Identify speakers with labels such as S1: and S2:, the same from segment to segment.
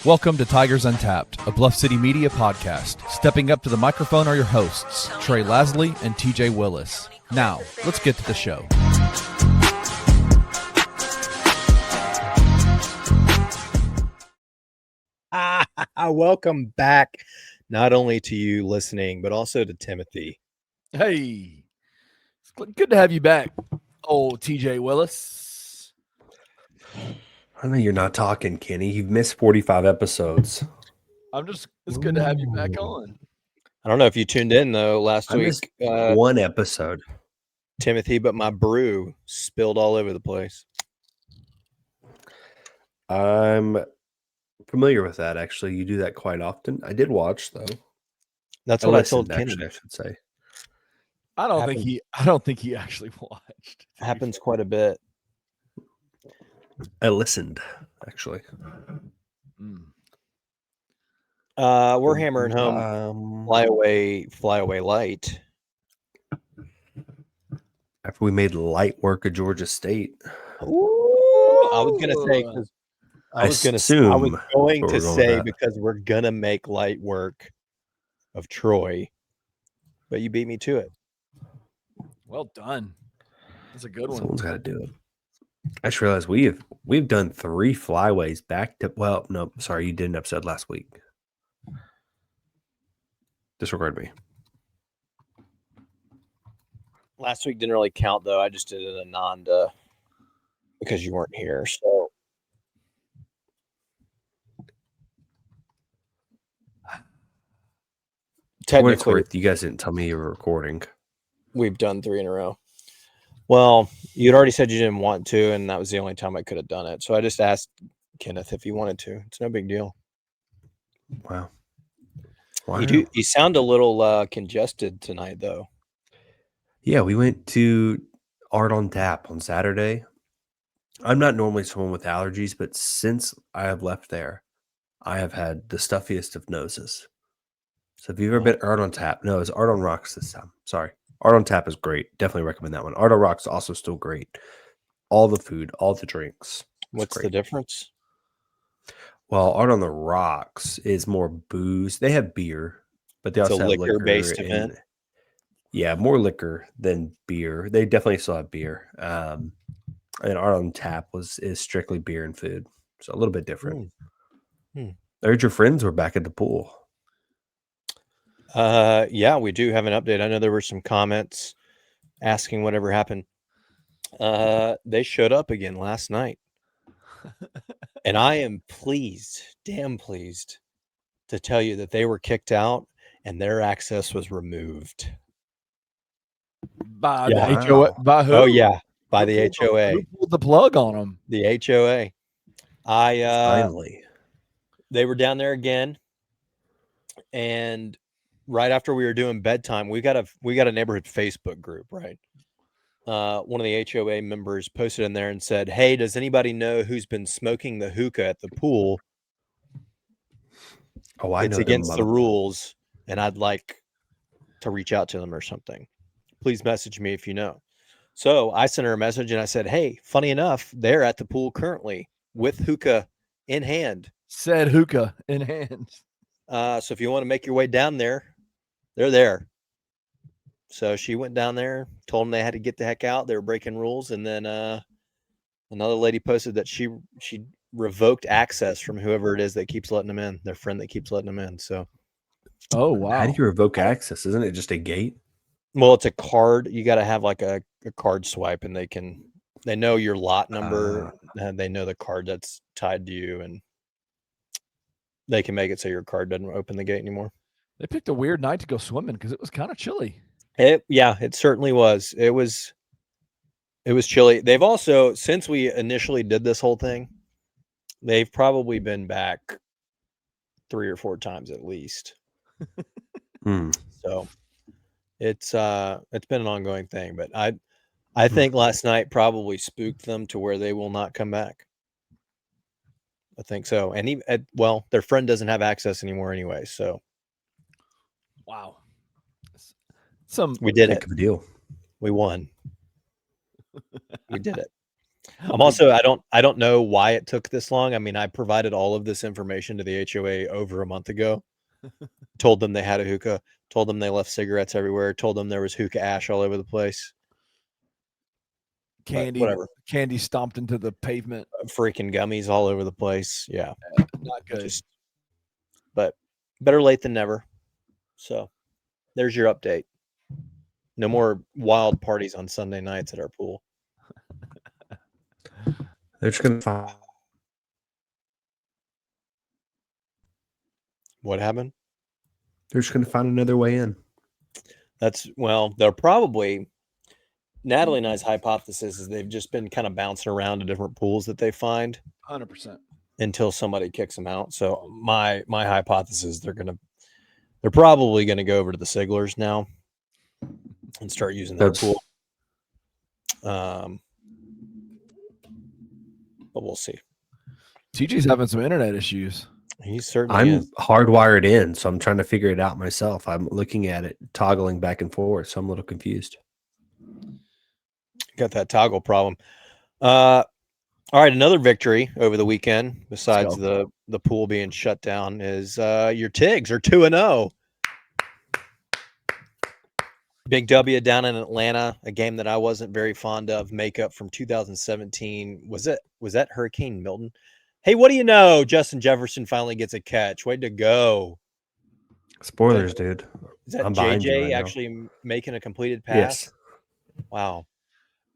S1: Welcome to Tigers Untapped, a Bluff City media podcast. Stepping up to the microphone are your hosts, Trey Lasley and TJ Willis. Now, let's get to the show.
S2: Welcome back, not only to you listening, but also to Timothy.
S1: Hey, it's good to have you back, old TJ Willis.
S3: I know you're not talking, Kenny. You've missed 45 episodes.
S1: It's good to have you back on.
S2: I don't know if you tuned in, though, last week.
S3: Missed one episode.
S2: Timothy, but my brew spilled all over the place.
S3: I'm familiar with that, actually. You do that quite often. I did watch, though.
S2: That's what I told Kenny.
S3: Actually, I should say.
S1: I don't think he actually watched.
S2: Happens quite a bit.
S3: I listened, actually.
S2: We're hammering home Flyway light.
S3: After we made light work of Georgia State.
S2: Ooh, I was gonna say because we're gonna make light work of Troy, but you beat me to it.
S1: Well done. That's a good one.
S3: Someone's got to do it. I just realized we've done 3 flyways back to. Well, no, sorry, you did an episode last week. Disregard me.
S2: Last week didn't really count, though. I just did an Ananda because you weren't here. So technically,
S3: you guys didn't tell me you were recording.
S2: We've done 3 in a row. Well, you'd already said you didn't want to, and that was the only time I could have done it. So I just asked Kenneth if he wanted to. It's no big deal.
S3: Wow.
S2: You sound a little congested tonight, though.
S3: Yeah, we went to Art on Tap on Saturday. I'm not normally someone with allergies, but since I have left there, I have had the stuffiest of noses. So if you've ever been Art on Tap, no, it's Art on Rocks this time. Sorry. Art on Tap is great. Definitely recommend that one. Art on Rocks is also still great. All the food, all the drinks.
S2: What's the difference?
S3: Well, Art on the Rocks is more booze. They have beer, but they also have
S2: liquor-based event.
S3: Yeah, more liquor than beer. They definitely still have beer. And Art on Tap is strictly beer and food, so a little bit different. I heard your friends were back at the pool.
S2: Yeah, we do have an update. I know there were some comments asking whatever happened. They showed up again last night. And I am damn pleased to tell you that they were kicked out and their access was removed.
S1: By the HOA? By who?
S2: Oh, yeah. By the HOA.
S1: Who pulled the plug on them?
S2: The HOA.
S3: Finally. They
S2: were down there again. And right after we were doing bedtime, we got a neighborhood Facebook group, right? One of the HOA members posted in there and said, "Hey, does anybody know who's been smoking the hookah at the pool?
S3: Oh, I know.
S2: It's against the rules, and I'd like to reach out to them or something. Please message me if you know." So I sent her a message and I said, "Hey, funny enough, they're at the pool currently with hookah in hand."
S1: Said hookah in hand.
S2: So if you want to make your way down there, they're there. So she went down there, told them they had to get the heck out. They were breaking rules. And then another lady posted that she revoked access from whoever it is that keeps letting them in, their friend that keeps letting them in. So,
S1: oh, wow.
S3: How do you revoke access? Isn't it just a gate?
S2: Well, it's a card. You got to have like a card swipe, and they know your lot number, and they know the card that's tied to you, and they can make it so your card doesn't open the gate anymore.
S1: They picked a weird night to go swimming because it was kind of chilly.
S2: It certainly was. It was chilly. They've also, since we initially did this whole thing, they've probably been back 3 or 4 times at least. So it's been an ongoing thing, but I think last night probably spooked them to where they will not come back. I think so. And their friend doesn't have access anymore anyway. So,
S1: wow.
S2: We did it.
S3: Heck of a deal.
S2: We won. We did it. I don't know why it took this long. I mean, I provided all of this information to the HOA over a month ago. Told them they had a hookah, told them they left cigarettes everywhere, told them there was hookah ash all over the place.
S1: Candy stomped into the pavement.
S2: Freaking gummies all over the place. Yeah.
S1: Not good.
S2: But better late than never. So there's your update. No more wild parties on Sunday nights at our pool.
S3: They're just going to find.
S2: What happened?
S3: They're just going to find another way in.
S2: They're probably, Natalie and I's hypothesis is they've just been kind of bouncing around to different pools that they find
S1: 100%.
S2: until somebody kicks them out. So my hypothesis, they're probably going to go over to the Siglers now and start using their pool. But we'll see.
S1: TJ's having some internet issues.
S2: He certainly is.
S3: I'm hardwired in, so I'm trying to figure it out myself. I'm looking at it, toggling back and forth, so I'm a little confused.
S2: Got that toggle problem. All right, another victory over the weekend, besides the pool being shut down, is your Tigs are 2-0. Big W down in Atlanta, a game that I wasn't very fond of. Makeup from 2017. Was that Hurricane Milton? Hey, what do you know? Justin Jefferson finally gets a catch. Way to go.
S3: Spoilers, dude.
S2: Is that JJ actually making a completed pass?
S3: Yes.
S2: Wow.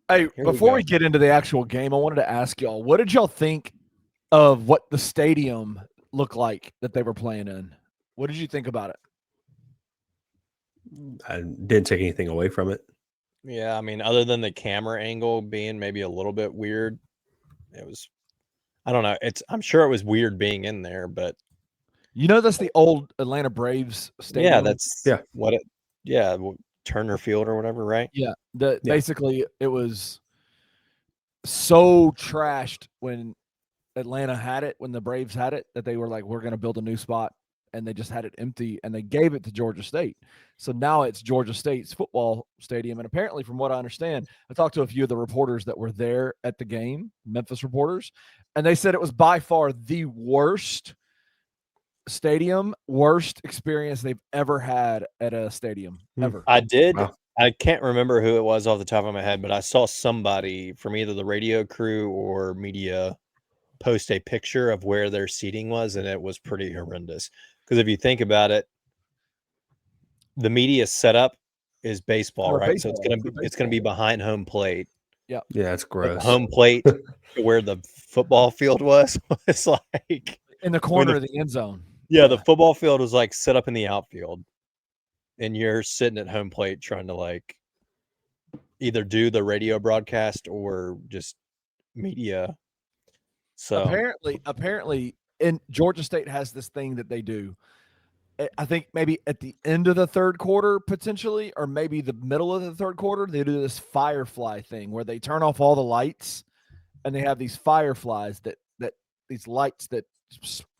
S1: Hey, before we get into the actual game, I wanted to ask y'all, what did y'all think of what the stadium looked like that they were playing in? What did you think about it?
S3: I didn't take anything away from it.
S2: Yeah, I mean, other than the camera angle being maybe a little bit weird, it was, I don't know. I'm sure it was weird being in there, but
S1: that's the old Atlanta Braves stadium.
S2: Yeah, Turner Field or whatever, right?
S1: Yeah. Basically, it was so trashed when Atlanta had it, when the Braves had it, that they were like, we're going to build a new spot, and they just had it empty, and they gave it to Georgia State. So now it's Georgia State's football stadium, and apparently, from what I understand, I talked to a few of the reporters that were there at the game, Memphis reporters, and they said it was by far the worst experience they've ever had at a stadium, ever.
S2: I can't remember who it was off the top of my head, but I saw somebody from either the radio crew or media post a picture of where their seating was, and it was pretty horrendous. Because if you think about it, the media setup is baseball, right? So it's gonna be behind home plate.
S1: Yeah,
S3: it's gross.
S2: Home plate where the football field was like
S1: in the corner of the end zone.
S2: Yeah, the football field was like set up in the outfield, and you're sitting at home plate trying to like either do the radio broadcast or just media. So
S1: apparently, and Georgia State has this thing that they do. I think maybe at the end of the third quarter, potentially, or maybe the middle of the third quarter, they do this firefly thing where they turn off all the lights, and they have these fireflies that these lights that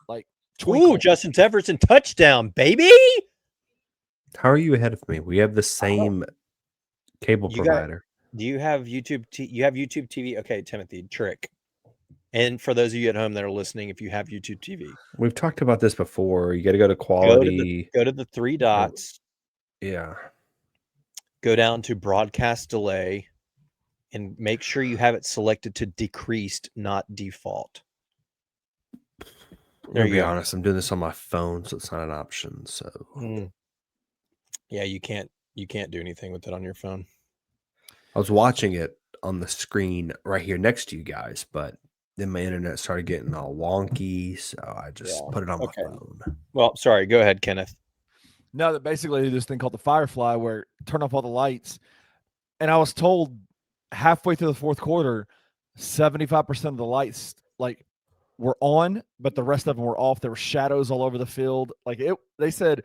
S1: like twinkle.
S2: Ooh, Justin Jefferson touchdown, baby!
S3: How are you ahead of me? We have the same cable provider.
S2: Do you have YouTube? You have YouTube TV? Okay, Timothy, trick. And for those of you at home that are listening, if you have YouTube TV,
S3: we've talked about this before. You got to go to quality.
S2: Go to the three dots.
S3: Yeah.
S2: Go down to broadcast delay, and make sure you have it selected to decreased, not default.
S3: There you go. Be honest, I'm doing this on my phone, so it's not an option. So,
S2: yeah, you can't do anything with it on your phone.
S3: I was watching it on the screen right here next to you guys, but then my internet started getting all wonky, so I just put it on my phone.
S2: Well, sorry. Go ahead, Kenneth.
S1: No, that basically they do this thing called the firefly where turn off all the lights. And I was told halfway through the fourth quarter, 75% of the lights were on, but the rest of them were off. There were shadows all over the field. They said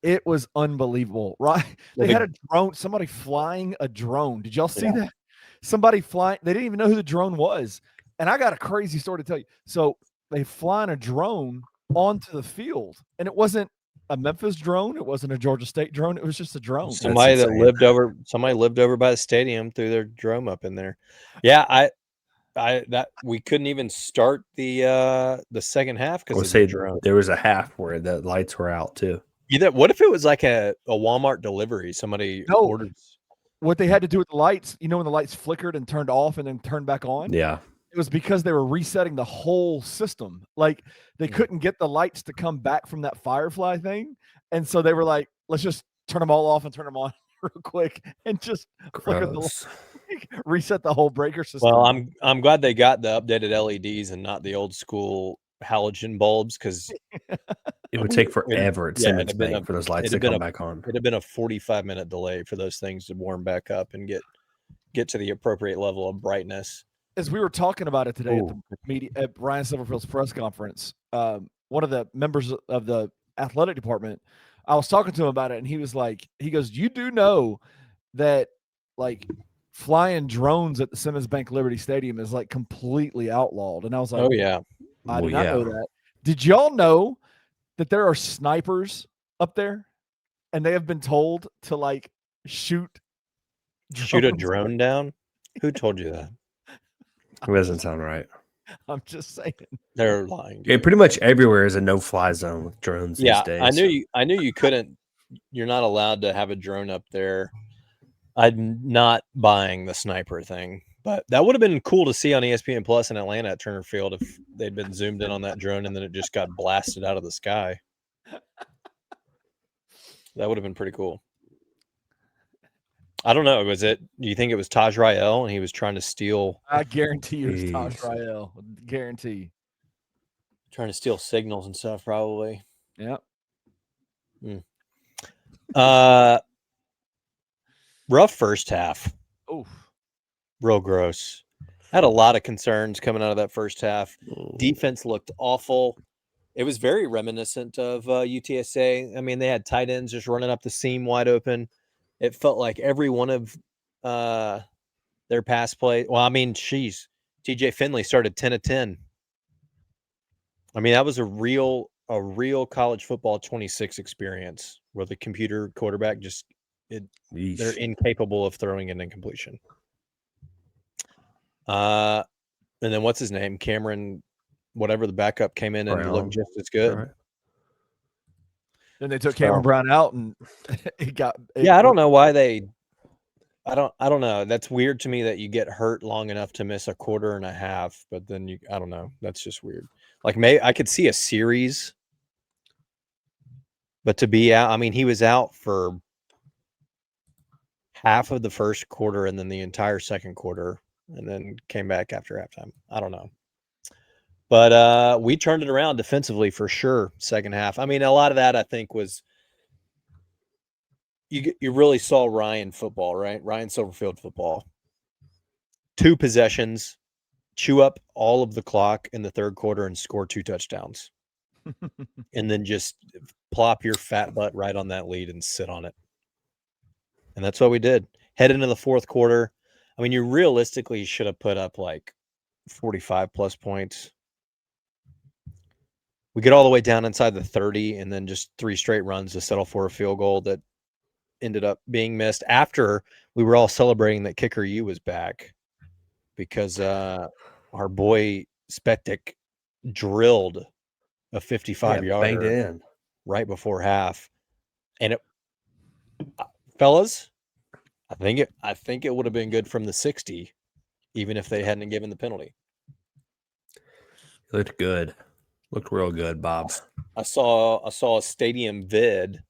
S1: it was unbelievable, right? They had a drone, somebody flying a drone. Did y'all see that? Somebody flying. They didn't even know who the drone was. And I got a crazy story to tell you. So they flying a drone onto the field, and it wasn't a Memphis drone. It wasn't a Georgia State drone. It was just a drone.
S2: Somebody lived over by the stadium, threw their drone up in there. Yeah, we couldn't even start the second half
S3: I
S2: because
S3: would
S2: of
S3: say
S2: the drone.
S3: there was a half where the lights were out too.
S2: What if it was like a Walmart delivery? Somebody
S1: No.
S2: ordered.
S1: What they had to do with the lights, when the lights flickered and turned off and then turned back on?
S3: Yeah.
S1: It was because they were resetting the whole system. Like they couldn't get the lights to come back from that Firefly thing. And so they were like, let's just turn them all off and turn them on real quick and just flicker the
S3: Gross.
S1: reset the whole breaker system.
S2: Well, I'm glad they got the updated LEDs and not the old school halogen bulbs because
S3: It would take forever at Simmons
S2: it'd been
S3: Bank for those lights
S2: it'd
S3: to
S2: have
S3: come
S2: been
S3: back on.
S2: It'd have been a 45-minute delay for those things to warm back up and get to the appropriate level of brightness.
S1: As we were talking about it today
S3: Ooh.
S1: at Ryan Silverfield's press conference, one of the members of the athletic department, I was talking to him about it, and he goes, "You do know that like flying drones at the Simmons Bank Liberty Stadium is like completely outlawed?" And I was like,
S2: Oh yeah,
S1: I did
S3: Well,
S1: not know that. Did y'all know that there are snipers up there, and they have been told to like shoot
S2: a drone down? Who told you that?
S3: It doesn't sound right.
S1: I'm just saying.
S2: They're lying.
S3: Yeah, pretty much everywhere is a no-fly zone with drones these days.
S2: I knew you couldn't. You're not allowed to have a drone up there. I'm not buying the sniper thing, but that would have been cool to see on ESPN Plus in Atlanta at Turner Field if they'd been zoomed in on that drone and then it just got blasted out of the sky. That would have been pretty cool. I don't know. Do you think it was Taj Rael and he was trying to steal?
S1: I guarantee you it's Taj
S3: Jeez.
S1: Rael. Guarantee.
S2: Trying to steal signals and stuff, probably.
S1: Yeah.
S2: Rough first half.
S1: Oof.
S2: Real gross. Had a lot of concerns coming out of that first half. Defense looked awful. It was very reminiscent of UTSA. I mean, they had tight ends just running up the seam wide open. It felt like every one of their pass play. Well, I mean, TJ Finley started 10 of 10. I mean, that was a real college football 26 experience where the computer quarterback they're incapable of throwing an incompletion. And then what's his name? Cameron, whatever the backup came in and looked just as good.
S3: Right.
S1: Then they took Cameron Brown out and it got.
S2: I don't know why I don't know. That's weird to me that you get hurt long enough to miss a quarter and a half, but then I don't know. That's just weird. Like maybe I could see a series, but to be out, I mean, he was out for half of the first quarter and then the entire second quarter and then came back after halftime. I don't know. But we turned it around defensively for sure second half. I mean, a lot of that I think was you really saw Ryan football, right? Ryan Silverfield football. 2 possessions, chew up all of the clock in the third quarter and score 2 touchdowns. And then just plop your fat butt right on that lead and sit on it. And that's what we did. Head into the fourth quarter. I mean, you realistically should have put up like 45 plus points. We get all the way down inside the 30 and then just 3 straight runs to settle for a field goal that ended up being missed after we were all celebrating that Kicker U was back because our boy Spectic drilled a 55-yarder right before half. And fellas, I think it would have been good from the 60, even if they hadn't given the penalty.
S3: It looked good. Looked real good, Bob.
S2: I saw a stadium vid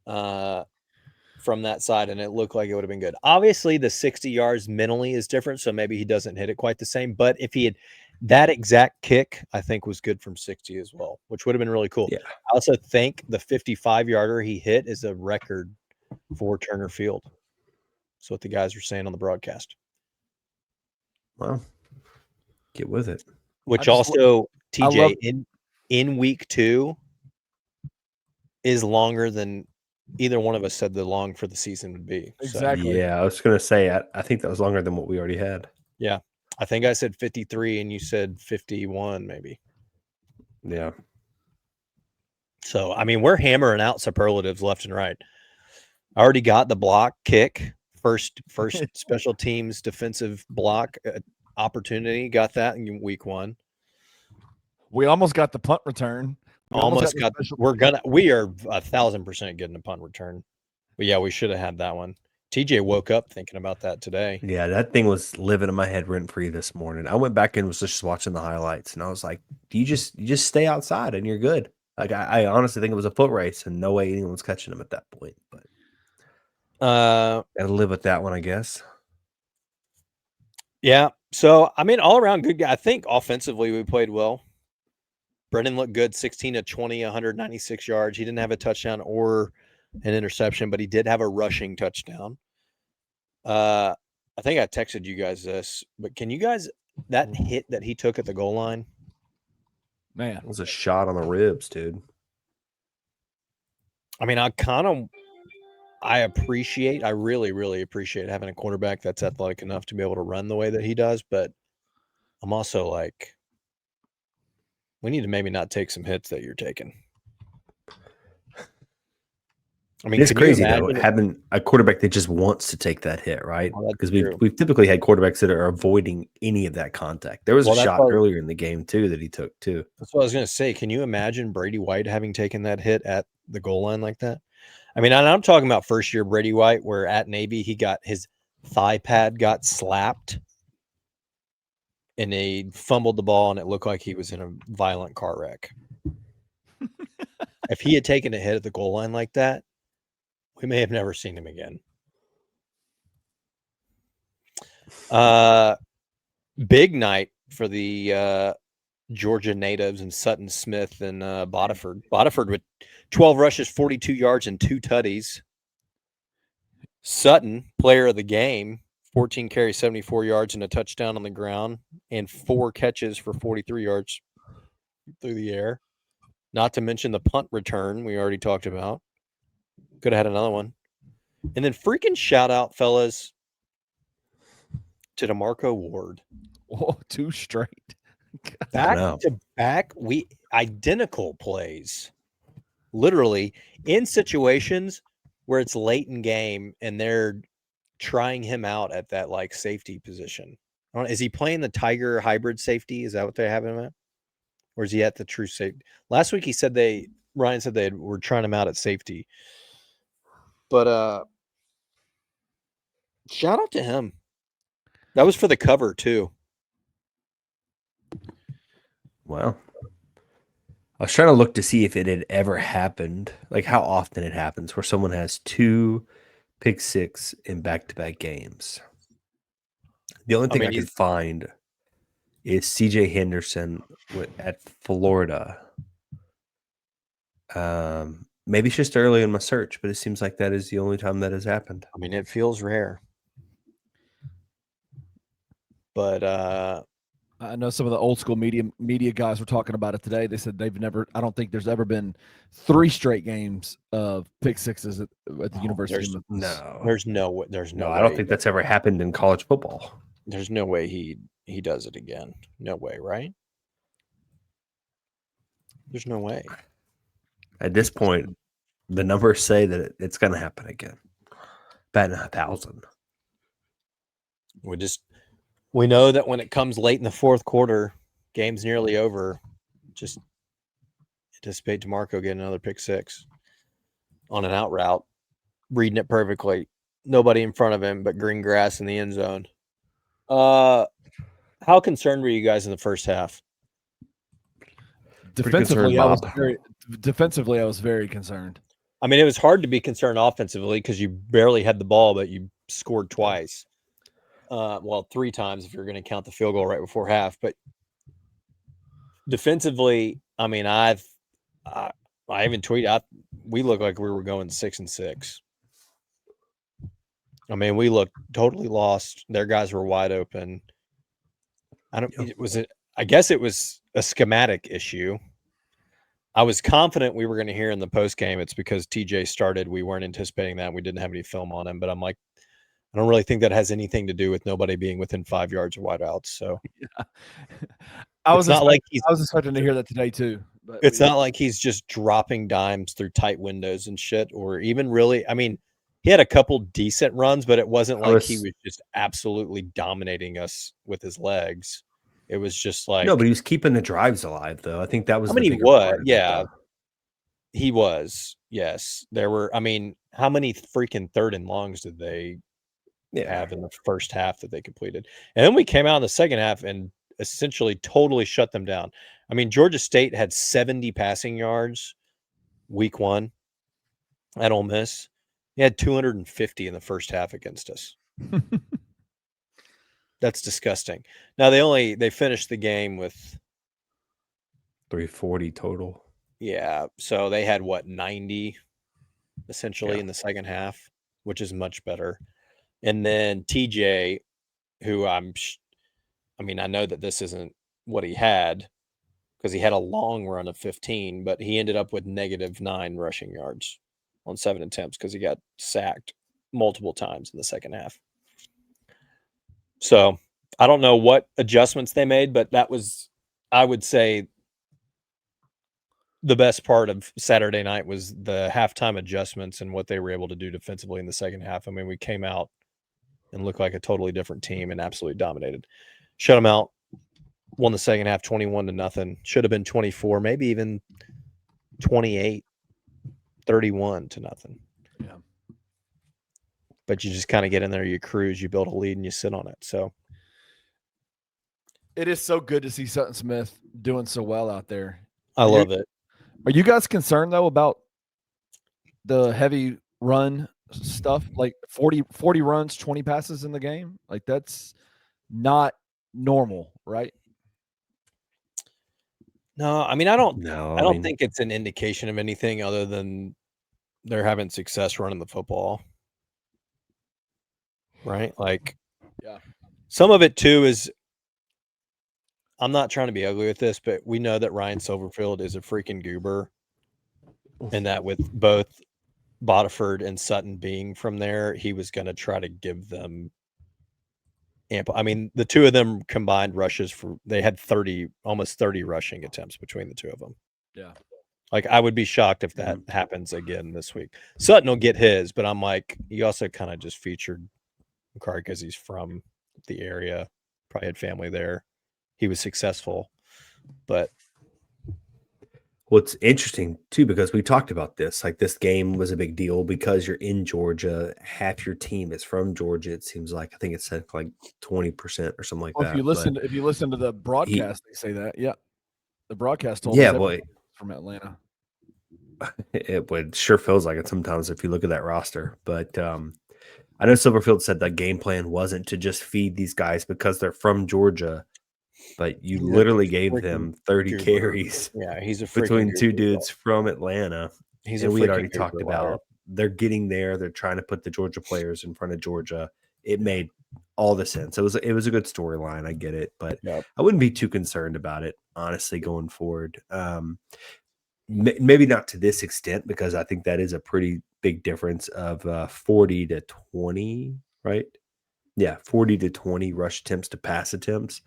S2: from that side, and it looked like it would have been good. Obviously, the 60 yards mentally is different, so maybe he doesn't hit it quite the same. But if he had that exact kick, I think was good from 60 as well, which would have been really cool.
S3: Yeah.
S2: I also think the 55-yarder he hit is a record for Turner Field. That's what the guys were saying on the broadcast.
S3: Well, get with it.
S2: Which also, TJ, in week 2 is longer than either one of us said the long for the season would be.
S1: Exactly.
S3: So, yeah, I was going to say, I think that was longer than what we already had.
S2: Yeah. I think I said 53 and you said 51 maybe.
S3: Yeah.
S2: So, I mean, we're hammering out superlatives left and right. I already got the block kick, first special teams defensive block opportunity. Got that in week 1.
S1: We almost got the punt return. We
S2: Almost got.
S1: the special
S2: We are 1,000% getting a punt return. But yeah, we should have had that one. TJ woke up thinking about that today.
S3: Yeah, that thing was living in my head rent free this morning. I went back and was just watching the highlights, and I was like, you just stay outside and you're good. Like I honestly think it was a foot race, and no way anyone's catching him at that point. But gotta live with that one, I guess.
S2: Yeah. So I mean, all around good guy. I think offensively we played well. Brendan looked good, 16 of 20, 196 yards. He didn't have a touchdown or an interception, but he did have a rushing touchdown. I think I texted you guys this, but can you guys, that hit that he took at the goal line?
S1: Man,
S3: It was a shot on the ribs, dude.
S2: I mean, I really, really appreciate having a quarterback that's athletic enough to be able to run the way that he does. But I'm also like, we need to maybe not take some hits that you're taking. I mean,
S3: it's crazy though, having a quarterback that just wants to take that hit, right? Because we've typically had quarterbacks that are avoiding any of that contact. There was a shot earlier in the game too that he took too.
S2: That's what I was going to say. Can you imagine Brady White having taken that hit at the goal line like that? I mean, I'm talking about first year Brady White, where at Navy he got his thigh pad got slapped, and he fumbled the ball, and it looked like he was in a violent car wreck. If he had taken a hit at the goal line like that, we may have never seen him again. Big night for the Georgia natives and Sutton Smith and Bodiford. Bodiford with 12 rushes, 42 yards, and 2 tutties. Sutton, player of the game, 14 carries, 74 yards, and a touchdown on the ground, and 4 catches for 43 yards through the air. Not to mention the punt return we already talked about. Could have had another one. And then freaking shout out, fellas, to DeMarco Ward.
S1: Oh, 2 straight.
S2: Back to back, we identical plays. Literally in situations where it's late in game and they're trying him out at that like safety position. Is he playing the Tiger hybrid safety? Is that what they have him at? Or is he at the true safety? Last week he said Ryan said they were trying him out at safety. But shout out to him. That was for the cover too.
S3: Wow. I was trying to look to see if it had ever happened, like how often it happens, where someone has 2 pick six in back-to-back games. The only thing I could find is CJ Henderson at Florida. Maybe it's just early in my search, but it seems like that is the only time that has happened.
S2: I mean, it feels rare. But
S1: I know some of the old school media guys were talking about it today. They said I don't think there's ever been 3 straight games of pick sixes at the University.
S2: There's no way.
S3: I don't think that's ever happened in college football.
S2: There's no way he does it again. No way, right? There's no way.
S3: At this point, the numbers say that it's going to happen again. Batting 1,000.
S2: We know that when it comes late in the fourth quarter, game's nearly over. Just anticipate DeMarco getting another pick six on an out route, reading it perfectly. Nobody in front of him, but green grass in the end zone. How concerned were you guys in the first half?
S1: Defensively, I was very concerned.
S2: I mean, it was hard to be concerned offensively because you barely had the ball, but you scored twice. 3 times if you're going to count the field goal right before half. But defensively, I mean, I even tweeted, we looked like we were going 6-6. I mean, we looked totally lost. Their guys were wide open. I guess it was a schematic issue. I was confident we were going to hear in the post game it's because TJ started. We weren't anticipating that. We didn't have any film on him, but I'm like, I don't really think that has anything to do with nobody being within 5 yards of wideouts. So
S1: yeah. I was expecting to hear that today too. But
S2: it's not like he's just dropping dimes through tight windows and shit, or even really. I mean, he had a couple decent runs, but it wasn't like he
S3: was-
S2: was just absolutely dominating us with his legs. It was just like,
S3: No, but he was keeping the drives alive, though. I think that was
S2: I mean,
S3: the
S2: he
S3: bigger
S2: was,
S3: part of it,
S2: yeah.
S3: though.
S2: He was, yes. There were, I mean, how many freaking 3rd and longs did they have in the first half that they completed? And then we came out in the second half and essentially totally shut them down. I mean, Georgia State had 70 passing yards week 1 at Ole Miss. He had 250 in the first half against us. That's disgusting. Now they finished the game with
S3: 340 total.
S2: Yeah, so they had what, 90 essentially
S3: Yeah.
S2: in the second half, which is much better. And then TJ, who I mean, I know that this isn't what he had because he had a long run of 15, but he ended up with -9 rushing yards on 7 attempts because he got sacked multiple times in the second half. So I don't know what adjustments they made, but that was, I would say, the best part of Saturday night was the halftime adjustments and what they were able to do defensively in the second half. I mean, we came out and looked like a totally different team and absolutely dominated. Shut them out. Won the second half 21-0. Should have been 24, maybe even 28, 31-0.
S1: Yeah.
S2: But you just kind of get in there, you cruise, you build a lead, and you sit on it. So
S1: It is so good to see Sutton Smith doing so well out there.
S2: I love it.
S1: Are you guys concerned though about the heavy run stuff? Like 40 runs, 20 passes in the game? Like that's not normal, right?
S2: No, I mean, I don't
S3: No,
S2: think it's an indication of anything other than they're having success running the football. Right? Like,
S1: Yeah.
S2: Some of it too is, I'm not trying to be ugly with this, but we know that Ryan Silverfield is a freaking goober. And that with both Bodiford and Sutton being from there, he was going to try to give them ample. I mean, the two of them combined rushes they had almost 30 rushing attempts between the two of them.
S1: Yeah.
S2: Like, I would be shocked if that happens again this week. Sutton will get his, but I'm like, he also kind of just featured McCarty because he's from the area, probably had family there. He was successful, but
S3: what's interesting too, because we talked about this, like this game was a big deal because you're in Georgia. Half your team is from Georgia. It seems like, I think it said like 20% or something like
S1: Well,
S3: that.
S1: if you listen to the broadcast, they say that. Yeah. The broadcast told
S3: Yeah,
S1: us
S3: boy,
S1: from Atlanta.
S3: it would sure feels like it sometimes if you look at that roster. But I know Silverfield said the game plan wasn't to just feed these guys because they're from Georgia, but you
S2: He's a
S3: literally gave
S2: freaking
S3: them 30
S2: goober.
S3: carries
S2: Yeah, he's a freaking
S3: between two
S2: goober.
S3: dudes from Atlanta.
S2: He's
S3: And
S2: a
S3: we had
S2: freaking
S3: already talked
S2: goober liar.
S3: about they're getting there. They're trying to put the Georgia players in front of Georgia. It made all the sense. It was a good storyline. I get it, but
S2: Yep.
S3: I wouldn't be too concerned about it, honestly, going forward. Maybe not to this extent, because I think that is a pretty big difference of 40 to 20, right? Yeah, 40 to 20 rush attempts to pass attempts.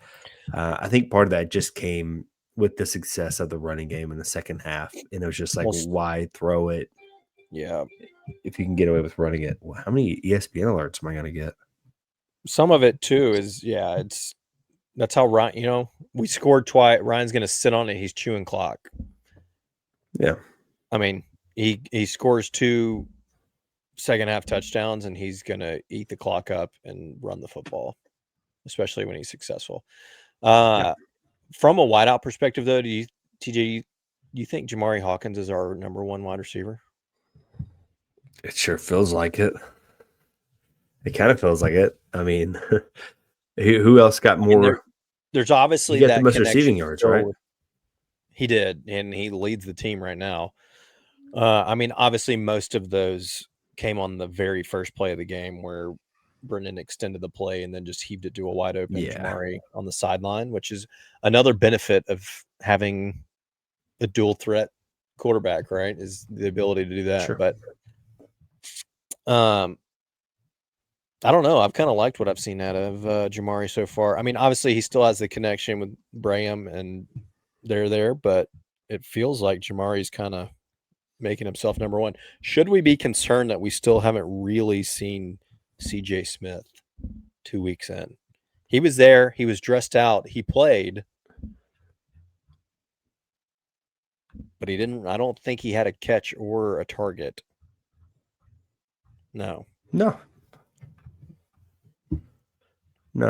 S3: I think part of that just came with the success of the running game in the second half. And it was just like, why throw it?
S2: Yeah.
S3: If you can get away with running it. Well, how many ESPN alerts am I going to get?
S2: Some of it too is, that's how Ryan, we scored twice. Ryan's going to sit on it. He's chewing clock.
S3: Yeah.
S2: I mean, he scores 2 second half touchdowns and he's going to eat the clock up and run the football, especially when he's successful. From a wideout perspective though, TJ, do you think Jamari Hawkins is our number 1 wide receiver?
S3: It sure feels like it. It kind of feels like it. I mean, who else got more?
S2: There's obviously
S3: he got
S2: that
S3: the most
S2: connection
S3: receiving yards, right?
S2: He did, and he leads the team right now. I mean, obviously, most of those came on the very first play of the game where Brendan extended the play and then just heaved it to a wide open Jamari on the sideline, which is another benefit of having a dual threat quarterback, right? Is the ability to do that.
S3: Sure.
S2: But I don't know. I've kind of liked what I've seen out of Jamari so far. I mean, obviously, he still has the connection with Braham and they're there, but it feels like Jamari's kind of making himself number one. Should we be concerned that we still haven't really seen CJ Smith 2 weeks in? He was there. He was dressed out. He played. But he didn't. I don't think he had a catch or a target. No.
S3: No,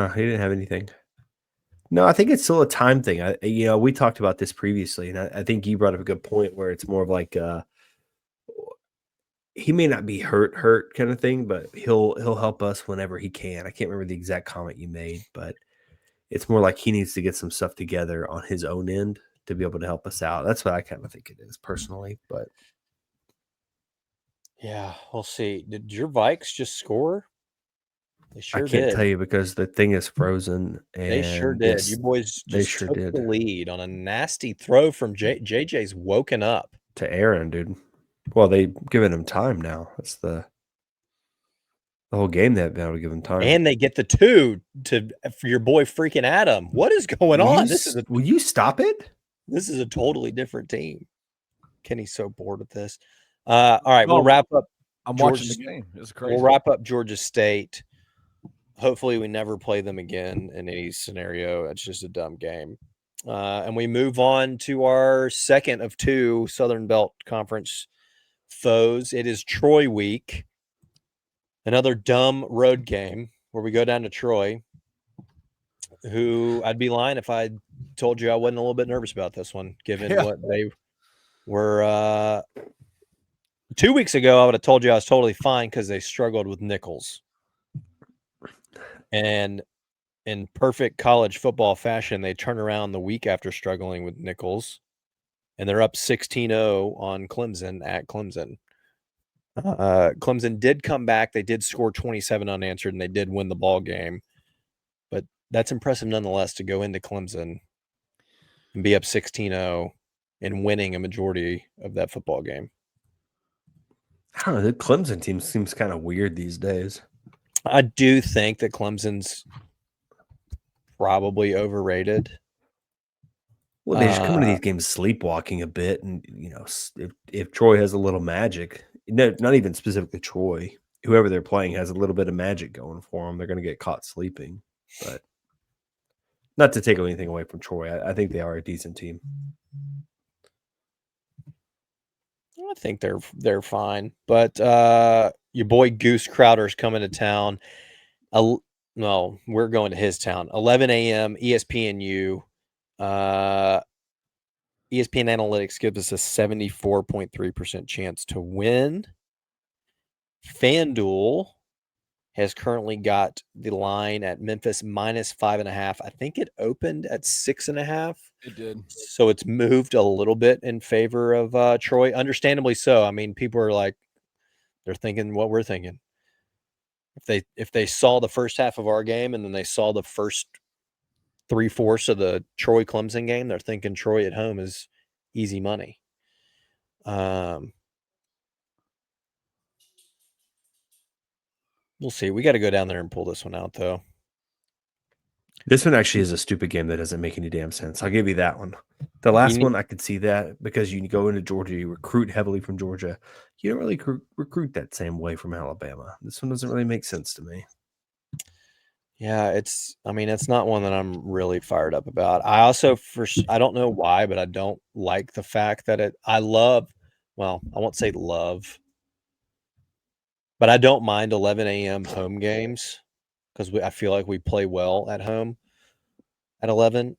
S3: he didn't have anything. No, I think it's still a time thing. We talked about this previously, and I think you brought up a good point where it's more of like he may not be hurt kind of thing, but he'll help us whenever he can. I can't remember the exact comment you made, but it's more like he needs to get some stuff together on his own end to be able to help us out. That's what I kind of think it is personally, but
S2: yeah, we'll see. Did your Vikes just score? They sure
S3: I can't
S2: did.
S3: tell you because the thing is frozen. And
S2: They sure did. You boys just
S3: sure
S2: took
S3: did.
S2: the lead on a nasty throw from JJ's woken up.
S3: To Aaron, dude. Well, they've given him time now. That's the whole game they've been able to give him time.
S2: And they get the 2 for your boy freaking Adam. What is going on?
S3: Will you stop it?
S2: This is a totally different team. Kenny's so bored with this. All right, we'll wrap up.
S1: I'm watching the game. It's crazy.
S2: We'll wrap up Georgia State. Hopefully we never play them again in any scenario. It's just a dumb game. And we move on to our second of 2 Southern Belt Conference foes. It is Troy week. Another dumb road game where we go down to Troy, who I'd be lying if I told you I wasn't a little bit nervous about this one, given what they were. 2 weeks ago, I would have told you I was totally fine because they struggled with Nichols. And in perfect college football fashion, they turn around the week after struggling with Nichols, and they're up 16-0 on Clemson at Clemson. Clemson did come back. They did score 27 unanswered, and they did win the ball game. But that's impressive nonetheless to go into Clemson and be up 16-0 and winning a majority of that football game.
S3: I don't know. The Clemson team seems kind of weird these days.
S2: I do think that Clemson's probably overrated.
S3: Well, they just come into these games sleepwalking a bit, and if Troy has a little magic, not even specifically Troy, whoever they're playing has a little bit of magic going for them, they're going to get caught sleeping. But not to take anything away from Troy, I think they are a decent team.
S2: I think they're fine, but your boy Goose Crowder's coming to town. No, we're going to his town. 11 a.m. ESPNU. ESPN Analytics gives us a 74.3% chance to win. Fanduel has currently got the line at Memphis minus 5.5. I think it opened at 6.5.
S1: It did.
S2: So it's moved a little bit in favor of Troy. Understandably so. I mean, people are like, they're thinking what we're thinking. If they saw the first half of our game and then they saw the first 3/4 of the Troy Clemson game, they're thinking Troy at home is easy money. We'll see. We got to go down there and pull this one out, though.
S3: This one actually is a stupid game that doesn't make any damn sense. I'll give you that one. The last one, I could see that because you go into Georgia, you recruit heavily from Georgia. You don't really recruit that same way from Alabama. This one doesn't really make sense to me.
S2: Yeah, it's not one that I'm really fired up about. I also, I don't know why, but I don't like the fact that I won't say love, but I don't mind 11 a.m. home games because I feel like we play well at home at 11.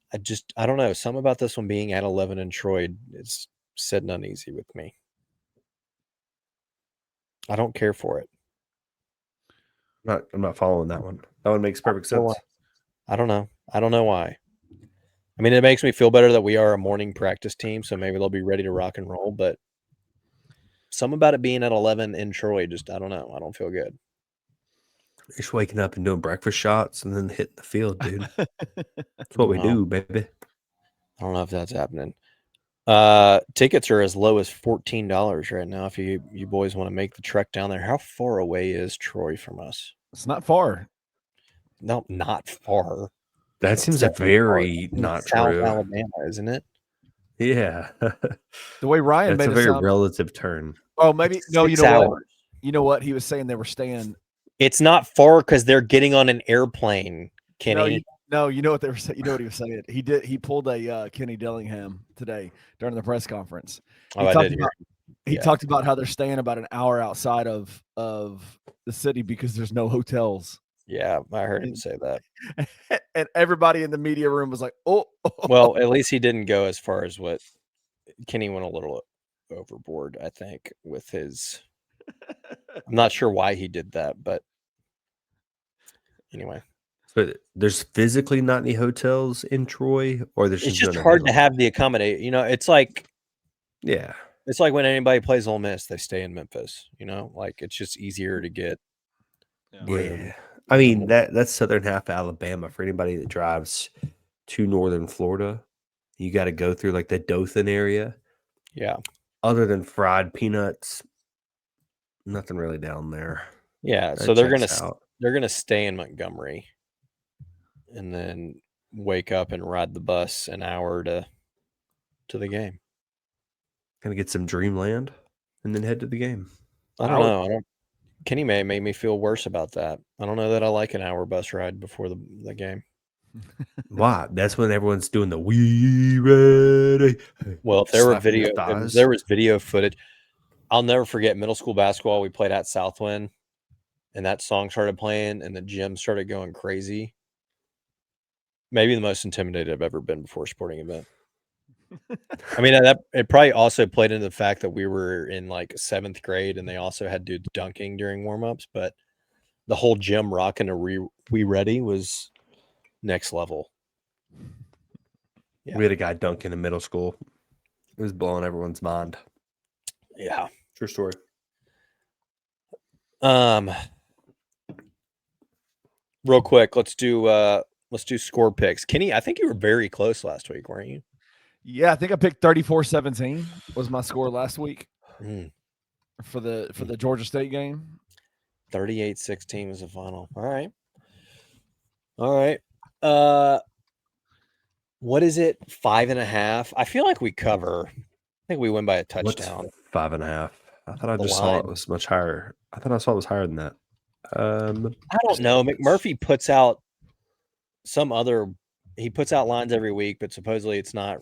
S2: I don't know. Something about this one being at 11 in Troy is sitting uneasy with me. I don't care for it.
S3: I'm not following that one. That one makes perfect sense.
S2: I don't know. I don't know why. I mean, it makes me feel better that we are a morning practice team, so maybe they'll be ready to rock and roll. But something about it being at 11 in Troy, I don't know. I don't feel good.
S3: Just waking up and doing breakfast shots and then hitting the field, dude. That's what we do, baby.
S2: I don't know if that's happening. Tickets are as low as $14 right now if you boys want to make the trek down there. How far away is Troy from us?
S1: It's not far.
S2: No, not far.
S3: That seems very not
S2: South
S3: true.
S2: Alabama, isn't it?
S3: Yeah.
S1: The way Ryan
S3: That's
S1: made
S3: a
S1: it
S3: very
S1: sound.
S3: relative term.
S1: Oh, maybe no. You
S2: 6
S1: know what?
S2: hours.
S1: You know what? He was saying they were staying.
S2: It's not far because they're getting on an airplane,
S1: No,
S2: Kenny.
S1: you know what they were saying. You know what he was saying. He pulled a Kenny Dillingham today during the press conference.
S2: Oh, I did hear.
S1: He
S2: Yeah.
S1: talked about how they're staying about an hour outside of the city because there's no hotels.
S2: Yeah, I heard him say that.
S1: And everybody in the media room was like, "Oh."
S2: Well, at least he didn't go as far as what Kenny went a little overboard, I think, with his. I'm not sure why he did that, but anyway,
S3: But there's physically not any hotels in Troy, or there's
S2: it's
S3: just
S2: just
S3: none
S2: hard to
S3: available?
S2: have the accommodate. It's like
S3: Yeah.
S2: when anybody plays Ole Miss, they stay in Memphis. Like it's just easier to get.
S3: Yeah. I mean, that's southern half of Alabama. For anybody that drives to northern Florida, you got to go through like the Dothan area.
S2: Yeah.
S3: Other than fried peanuts, nothing really down there.
S2: Yeah.
S3: That
S2: So they're
S3: checks out.
S2: gonna stay in Montgomery, and then wake up and ride the bus an hour to the game.
S3: Gonna get some Dreamland and then head to the game.
S2: I don't know. Kenny May made me feel worse about that. I don't know that I like an hour bus ride before the game.
S3: Why? That's when everyone's doing the "We Ready."
S2: Well, if there
S3: slapping their thighs.
S2: there was video footage. I'll never forget middle school basketball. We played at Southwind, and that song started playing, and the gym started going crazy. Maybe the most intimidated I've ever been before a sporting event. I mean, it probably also played into the fact that we were in like 7th grade, and they also had dudes dunking during warm-ups, but the whole gym rocking a "We Ready" was next level. Yeah.
S3: We had a guy dunking in middle school. It was blowing everyone's mind.
S2: Yeah.
S3: True story.
S2: Real quick, let's do score picks. Kenny, I think you were very close last week, weren't you?
S1: Yeah, I think I picked 34-17 was my score last week for the Georgia State game.
S2: 38-16 was the final. All right. What is it? 5.5. I feel like we cover. I think we win by a touchdown.
S3: What's 5.5? I thought I
S2: The
S3: just saw
S2: line.
S3: it was much higher. I thought I saw it was higher than that.
S2: I don't know. McMurphy puts out he puts out lines every week, but supposedly it's not.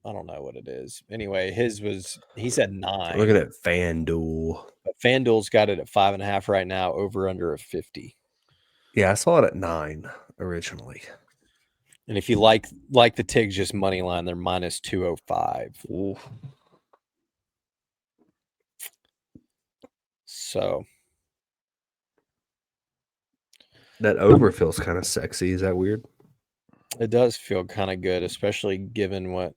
S2: I don't know what it is. Anyway, he said 9.
S3: Looking at Fanduel.
S2: But Fanduel's got it at 5.5 right now, over under a 50.
S3: Yeah, I saw it at 9 originally.
S2: And if you like the Tigs just money line, they're minus 205.
S3: Ooh.
S2: So
S3: That over feels kind of sexy. Is that weird?
S2: it does feel kind of good, especially given what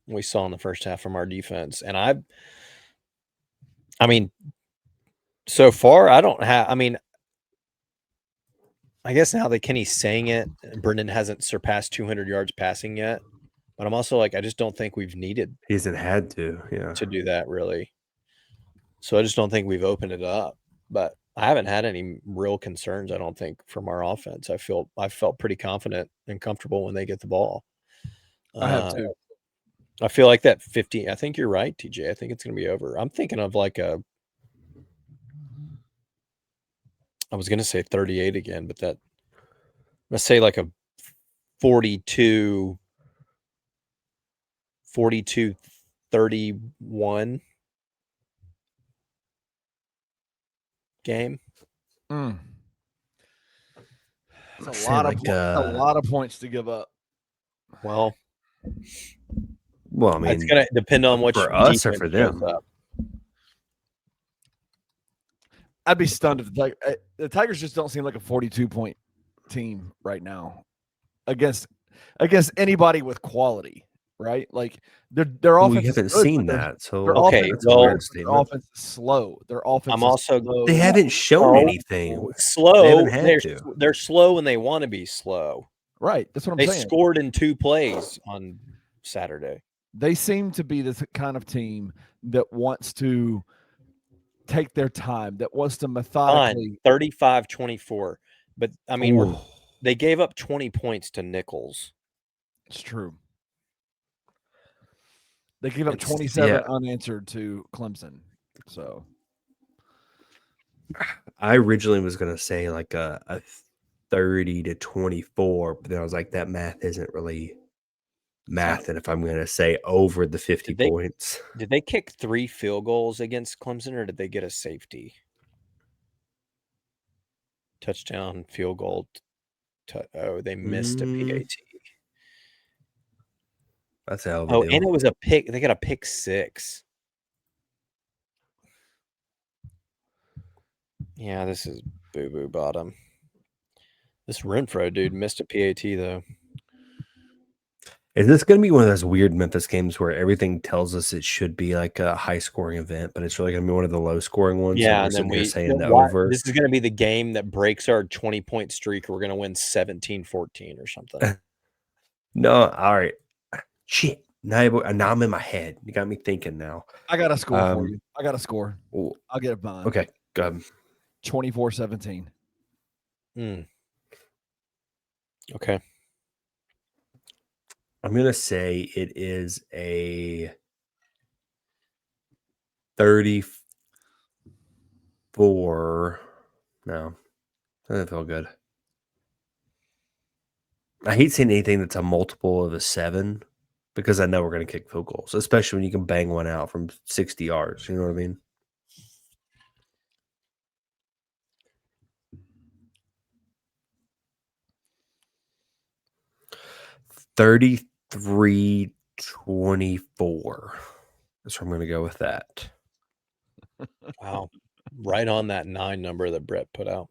S2: we saw in the first half from our defense. And I mean, so far, I guess now that Kenny's saying it, Brendan hasn't surpassed 200 yards passing yet. But I'm also like, I just don't think we've needed
S3: He hasn't had to,
S2: to do that, really. So I just don't think we've opened it up. But I haven't had any real concerns, I don't think, from our offense. I felt pretty confident and comfortable when they get the ball.
S1: I have too.
S2: I feel like that 50. I think you're right, TJ. I think it's going to be over. I'm thinking of I was going to say 38 again, but let's say like a 42, 31 game.
S1: It's a lot of points to give up.
S2: Well,
S3: I mean,
S2: it's going to depend on what
S3: for us or for them.
S1: I'd be stunned if the Tigers just don't seem like a 42-point team right now against anybody with quality, right? Like their offense.
S3: We haven't seen that, so
S1: their offense is slow. Their offense. Slow.
S3: They haven't shown anything.
S2: Slow.
S3: They
S2: they're slow when they want to be slow.
S1: Right. That's what I'm saying.
S2: They scored in 2 plays on Saturday.
S1: They seem to be the kind of team that wants to take their time, that wants to methodically.
S2: 35-24. But I mean, they gave up 20 points to Nichols.
S1: It's true. They gave up 27 unanswered to Clemson. So
S3: I originally was going to say like a 30-24, but then I was like, that math isn't really math. And if I'm going to say over the 50 points.
S2: Did they kick 3 field goals against Clemson, or did they get a safety? Touchdown, field goal. They missed a PAT.
S3: That's a hell of a deal.
S2: And it was a pick. They got a pick 6. Yeah, this is boo-boo bottom. This Renfro dude missed a PAT, though.
S3: Is this going to be one of those weird Memphis games where everything tells us it should be like a high-scoring event, but it's really going to be one of the low-scoring ones?
S2: Yeah,
S3: and then
S2: we're
S3: saying the over.
S2: This is going to be the game that breaks our 20-point streak. We're going to win 17-14 or something.
S3: No, all right. Shit. Now I'm in my head. You got me thinking now.
S1: I got a score for you. I got a score. I'll get it mine.
S3: Okay, go ahead.
S1: 24-17.
S2: Okay.
S3: I'm going to say it is a 34. No, that doesn't feel good. I hate seeing anything that's a multiple of a 7 because I know we're going to kick field goals, especially when you can bang one out from 60 yards. You know what I mean? $33-24. That's where I'm going to go with that.
S2: Wow. Right on that 9 number that Brett put out.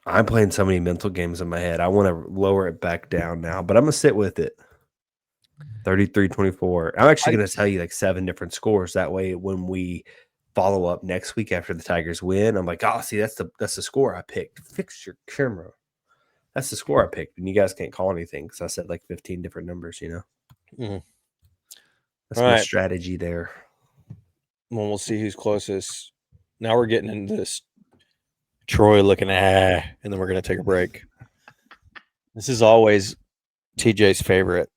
S3: I'm playing so many mental games in my head. I want to lower it back down now, but I'm going to sit with it. 33-24. I'm actually going to tell you like 7 different scores. That way, when we follow up next week after the Tigers win, I'm like, oh, see, that's the score I picked. Fix your camera. That's the score I picked, and you guys can't call anything because I said like 15 different numbers, you know?
S2: Mm-hmm.
S3: That's my strategy there.
S2: Well, we'll see who's closest. Now we're getting into this Troy looking and then we're going to take a break. This is always TJ's favorite.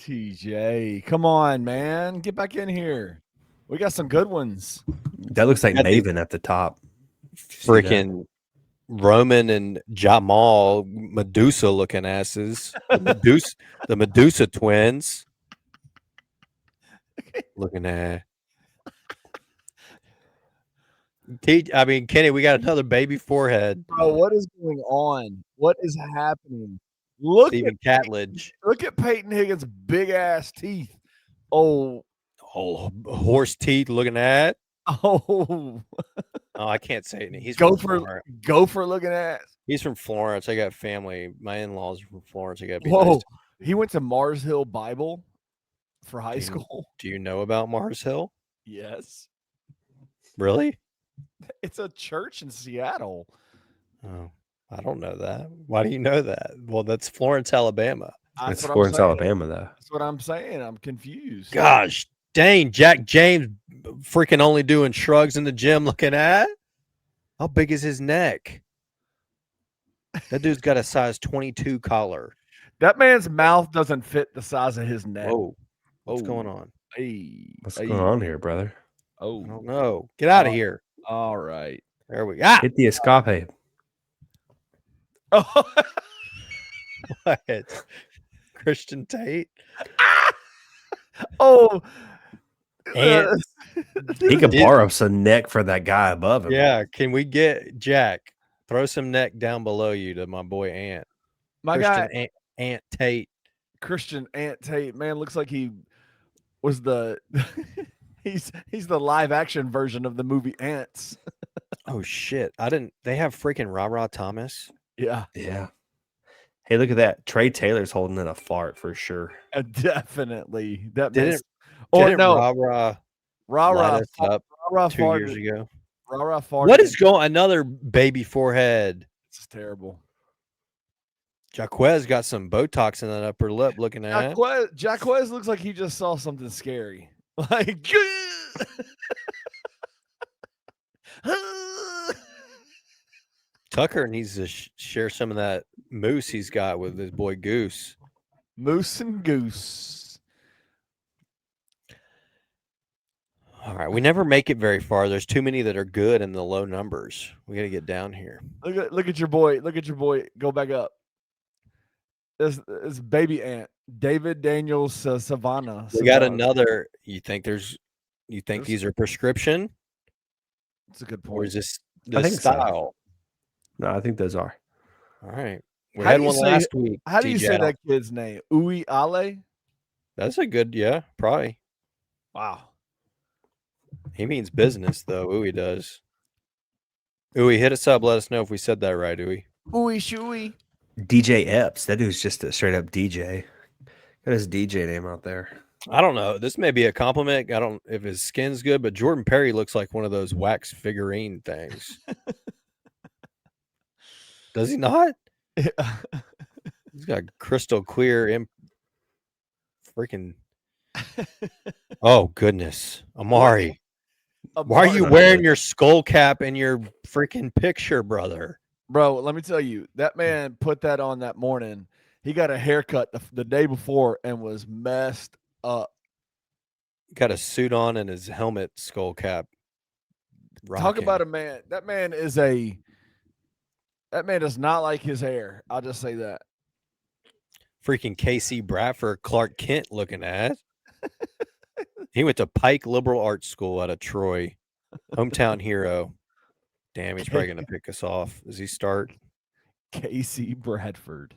S1: TJ, come on, man. Get back in here. We got some good ones.
S3: That looks like Maven at the top.
S2: Freaking Roman and Jamal Medusa looking asses. The Medusa twins. Looking at. I mean, Kenny, we got another baby forehead.
S1: Bro, what is going on? What is happening? Look
S2: Stephen Catledge.
S1: Look at Peyton Higgins' big ass teeth. Oh,
S2: horse teeth looking at.
S1: Oh,
S2: I can't say it. He's
S1: Gopher looking at.
S2: He's from Florence. I got family. My in-laws are from Florence. I got to be
S1: Whoa.
S2: nice to
S1: He went to Mars Hill Bible for high school.
S2: Do you know about Mars Hill?
S1: Yes.
S2: Really?
S1: It's a church in Seattle.
S2: Oh, I don't know that. Why do you know that? Well, that's Florence, Alabama.
S3: It's Florence, Alabama, though.
S1: That's what I'm saying. I'm confused.
S2: Gosh dang, Jack James freaking only doing shrugs in the gym looking at. How big is his neck? That dude's got a size 22 collar.
S1: That man's mouth doesn't fit the size of his neck.
S2: Whoa. What's going on?
S3: What's going on here, brother?
S2: Oh, I don't know. Get out of here.
S1: All right.
S2: There we go.
S3: Hit the escape.
S1: Oh.
S2: What? Christian Tate?
S1: Oh.
S2: And
S3: he could borrow some neck for that guy above him.
S2: Yeah. Can we get Jack? Throw some neck down below you to my boy Ant.
S1: My
S2: Christian
S1: guy
S2: Ant Tate.
S1: Christian Ant Tate, man, looks like he was the he's the live action version of the movie Ants.
S2: Oh shit. They have freaking Ra Thomas.
S1: Yeah.
S3: Yeah. Hey, look at that. Trey Taylor's holding in a fart for sure.
S1: Definitely. That
S2: didn't
S1: Ra
S2: up 2 years ago.
S1: Ra farted.
S2: What is going? Another baby forehead.
S1: It's terrible.
S2: Jaquez got some Botox in that upper lip looking at.
S1: Jaquez looks like he just saw something scary. Like
S2: Tucker needs to share some of that moose he's got with his boy Goose.
S1: Moose and Goose.
S2: All right, we never make it very far. There's too many that are good in the low numbers. We got to get down here.
S1: Look at your boy. Look at your boy. Go back up. This baby ant, David Daniels Savannah.
S2: We got another. You think these are prescription?
S1: That's a good
S2: Or
S1: point.
S2: is this
S3: I think so.
S2: style?
S3: No, I think those are.
S2: All right. We
S1: How
S2: had
S1: do you
S2: one
S1: say-
S2: last week.
S1: How do you
S2: TJ.
S1: say that kid's name? Uwe Ale?
S2: That's a good, yeah, probably.
S1: Wow.
S2: He means business, though. Ooey does. Ooey, hit us up. Let us know if we said that right, Ooey.
S1: Uwe Shui.
S3: DJ Epps. That dude's just a straight up DJ. Got his DJ name out there.
S2: I don't know. This may be a compliment. I don't if his skin's good, but Jordan Perry looks like one of those wax figurine things. Does he not? He's got crystal clear freaking. Oh goodness, Amari. Why are you wearing your skull cap in your freaking picture, brother?
S1: Bro, let me tell you, that man put that on that morning. He got a haircut the day before and was messed up.
S2: Got a suit on and his helmet skull cap.
S1: Talk about a man. That man does not like his hair. I'll just say that.
S2: Freaking KC Bradford, Clark Kent looking at. He went to Pike Liberal Arts School out of Troy. Hometown hero. Damn, he's probably going to pick us off. Does he start?
S1: KC Bradford.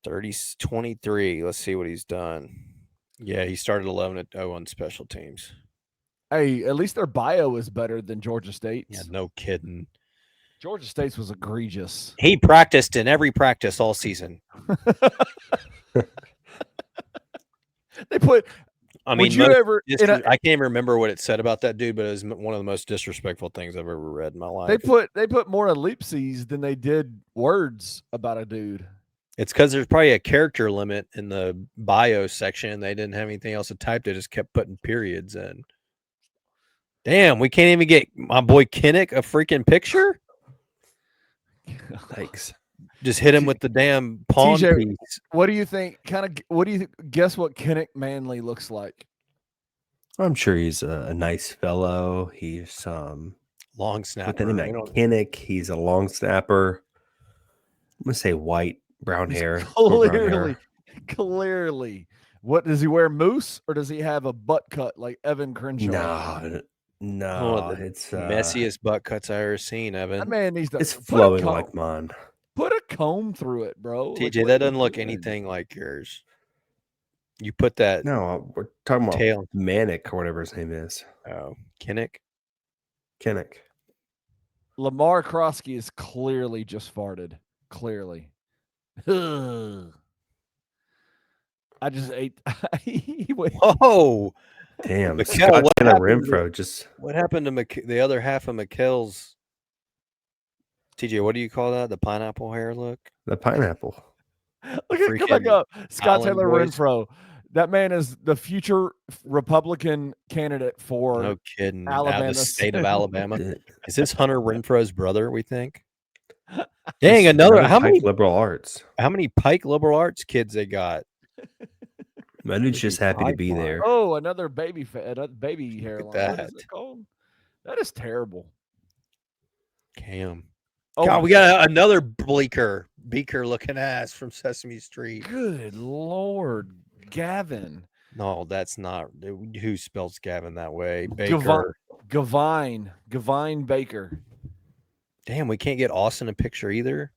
S2: 23. Let's see what he's done. Yeah, he started 11-0 on special teams.
S1: Hey, at least their bio is better than Georgia State's.
S2: Yeah, no kidding.
S1: Georgia State's was egregious.
S2: He practiced in every practice all season.
S1: They put.
S2: I mean,
S1: would you ever?
S2: I can't even remember what it said about that dude, but it was one of the most disrespectful things I've ever read in my life.
S1: They put more ellipses than they did words about a dude.
S2: It's because there's probably a character limit in the bio section. They didn't have anything else to type. They just kept putting periods in. Damn, we can't even get my boy Kinnick a freaking picture.
S3: Thanks.
S2: Just hit him with the damn pawn
S1: TJ,
S2: piece.
S1: What do you think? What do you guess? What Kinnick Manley looks like?
S3: I'm sure he's a nice fellow. He's
S2: Long snapper.
S3: with the name of Kinnick. He's a long snapper. I'm gonna say white, brown hair.
S1: Clearly. What does he wear? Moose, or does he have a butt cut like Evan Crenshaw?
S3: No, it's
S2: messiest butt cuts I ever seen, Evan.
S1: That man needs to.
S3: It's flowing like mine.
S1: Put a comb through it, bro.
S2: TJ, that doesn't look anything like yours. You put that.
S3: No, we're talking about
S2: tail.
S3: Manic or whatever his name is.
S2: Oh, Kinnick.
S1: Lamar Krosky is clearly just farted. Clearly. I just ate.
S2: Whoa.
S3: Damn.
S2: Mikkel,
S3: What
S2: happened to the other half of Mikkel's? TJ, what do you call that? The pineapple hair look?
S3: The pineapple.
S1: Look at come back up. Scott
S2: Island
S1: Taylor
S2: boys.
S1: Renfro. That man is the future Republican candidate for
S2: No kidding.
S1: Alabama.
S2: The state of Alabama. Is this Hunter Renfro's brother, we think? Dang, another how many
S3: liberal arts?
S2: How many Pike liberal arts kids they got?
S3: My dude's just happy to be there.
S1: Oh, another baby hairline.
S2: that.
S1: What is it called? That is terrible.
S2: Cam.
S1: Oh,
S2: God, we got another beaker looking ass from Sesame Street.
S1: Good Lord, Gavin.
S2: No, that's not. Who spells Gavin that way? Baker.
S1: Gavine Baker.
S2: Damn, we can't get Austin a picture either.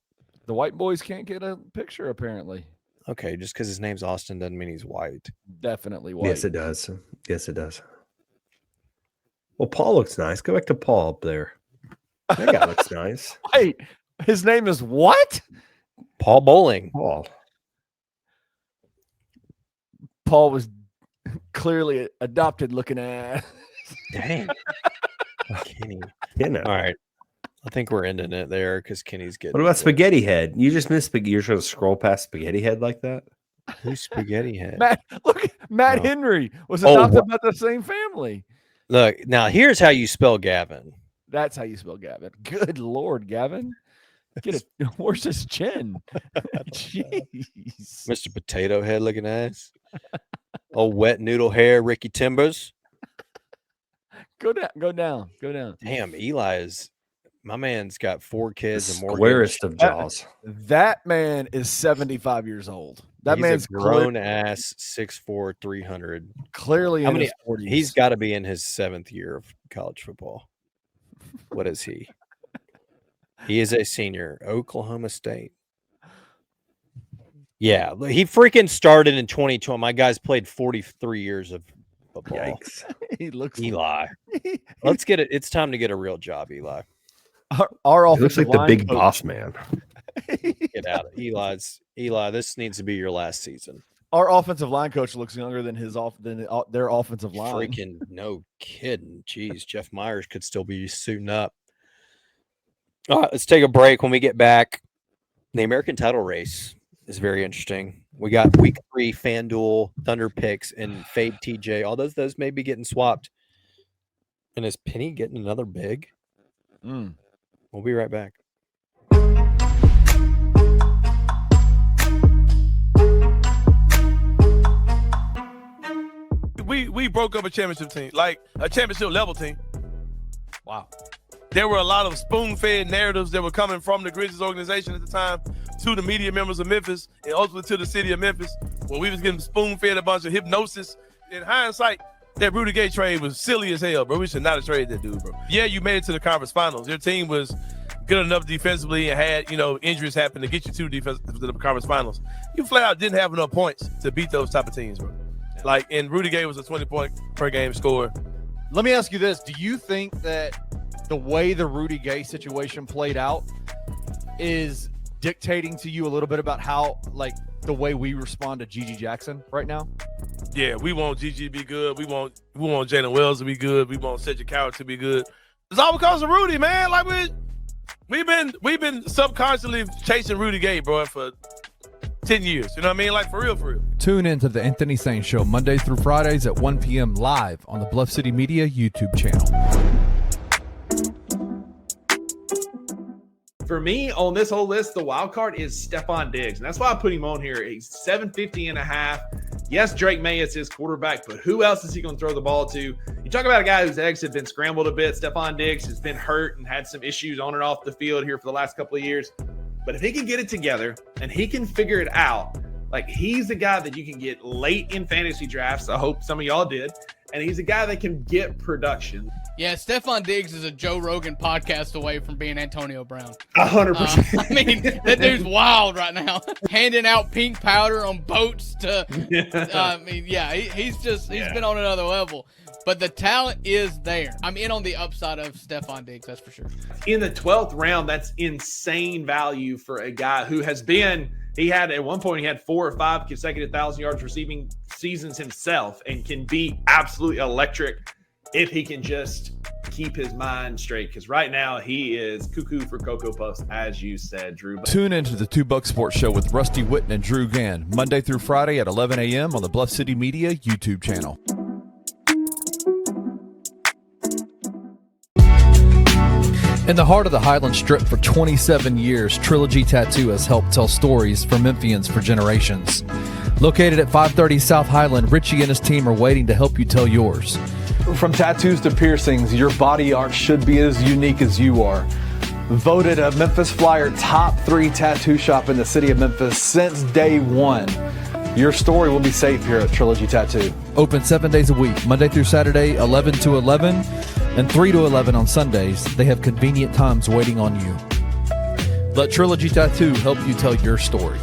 S1: The white boys can't get a picture, apparently.
S2: Okay, just because his name's Austin doesn't mean he's white.
S1: Definitely white.
S3: Yes, it does. Yes, it does. Well, Paul looks nice. Go back to Paul up there. That guy looks nice.
S1: Wait, his name is what?
S2: Paul Bowling.
S1: Paul was clearly adopted looking at.
S2: Dang. Kenny.
S3: All
S2: right. I think we're ending it there because Kenny's getting.
S3: What about Spaghetti Head? You just missed Spaghetti. You're trying to scroll past Spaghetti Head like that?
S2: Who's Spaghetti Head?
S1: Matt Henry was adopted by the same family.
S2: Look, now here's how you spell Gavin.
S1: That's how you spell Gavin. Good Lord, Gavin. Get it. Where's his chin? Jeez.
S2: Mr. Potato Head looking ass. Old wet noodle hair, Ricky Timbers.
S1: Go down. Go down. Go down.
S2: Damn, Eli is my man's got 4
S3: The
S2: kids and more.
S3: squarest of jaws.
S1: That man is 75 years old. That
S2: He's
S1: man's
S2: a grown ass 6'4", 300.
S1: clearly
S2: How
S1: in
S2: many?
S1: his 40s.
S2: He's got to be in his 7th year of college football. What is he? He is a senior, Oklahoma State. Yeah, he freaking started in 2020. My guy's played 43 years of football.
S3: Yikes.
S1: He looks
S2: Eli. Let's get it. It's time to get a real job, Eli.
S1: Our
S3: He
S1: offensive
S3: looks like the
S1: line
S3: big
S1: coach-
S3: boss man.
S2: Get out of Eli. This needs to be your last season.
S1: Our offensive line coach looks younger than their offensive line.
S2: Freaking no kidding. Jeez, Jeff Myers could still be suiting up. All right, let's take a break. When we get back, the American title race is very interesting. We got week 3 Fanduel, Thunderpicks, and Fade TJ. All those may be getting swapped. And is Penny getting another big? We'll be right back.
S4: We broke up a championship team, like a championship level team.
S1: Wow.
S4: There were a lot of spoon-fed narratives that were coming from the Grizzlies organization at the time to the media members of Memphis and ultimately to the city of Memphis, where we was getting spoon-fed a bunch of hypnosis. In hindsight, that Rudy Gay trade was silly as hell, bro. We should not have traded that dude, bro. Yeah, you made it to the conference finals. Your team was good enough defensively and had, injuries happen to get you to the conference finals. You flat out didn't have enough points to beat those type of teams, bro. Yeah. And Rudy Gay was a 20-point per game scorer.
S1: Let me ask you this. Do you think that the way the Rudy Gay situation played out is dictating to you a little bit about how, the way we respond to Gigi Jackson right now?
S4: Yeah, we want Gigi to be good. We want Jalen Wells to be good. We want Cedric Coward to be good. It's all because of Rudy, man. We've been subconsciously chasing Rudy Gay, bro, for 10 years. You know what I mean? For real.
S5: Tune in to the Anthony Sain Show Monday through Fridays at 1 p.m. live on the Bluff City Media YouTube channel.
S6: For me, on this whole list, the wild card is Stephon Diggs. And that's why I put him on here. He's 750.5. Yes, Drake May is his quarterback, but who else is he going to throw the ball to? You talk about a guy whose eggs have been scrambled a bit. Stephon Diggs has been hurt and had some issues on and off the field here for the last couple of years. But if he can get it together and he can figure it out, he's the guy that you can get late in fantasy drafts. I hope some of y'all did. And he's a guy that can get production.
S7: Yeah, Stephon Diggs is a Joe Rogan podcast away from being Antonio Brown.
S6: 100%.
S7: That dude's wild right now. Handing out pink powder on boats to he's been on another level. But the talent is there. I'm in on the upside of Stephon Diggs, that's for sure.
S6: In the 12th round, that's insane value for a guy who has been at one point he had 4 or 5 consecutive 1,000 yards receiving seasons himself and can be absolutely electric if he can just keep his mind straight. Because right now he is cuckoo for Cocoa Puffs, as you said, Drew.
S5: Tune into the 2 Buck Sports Show with Rusty Witten and Drew Gann, Monday through Friday at 11 a.m. on the Bluff City Media YouTube channel. In the heart of the Highland Strip for 27 years, Trilogy Tattoo has helped tell stories for Memphians for generations. Located at 530 South Highland, Richie and his team are waiting to help you tell yours.
S8: From tattoos to piercings, your body art should be as unique as you are. Voted a Memphis Flyer top 3 tattoo shop in the city of Memphis since day one. Your story will be safe here at Trilogy Tattoo.
S5: Open 7 days a week, Monday through Saturday, 11 to 11, and 3 to 11 on Sundays. They have convenient times waiting on you. Let Trilogy Tattoo help you tell your story.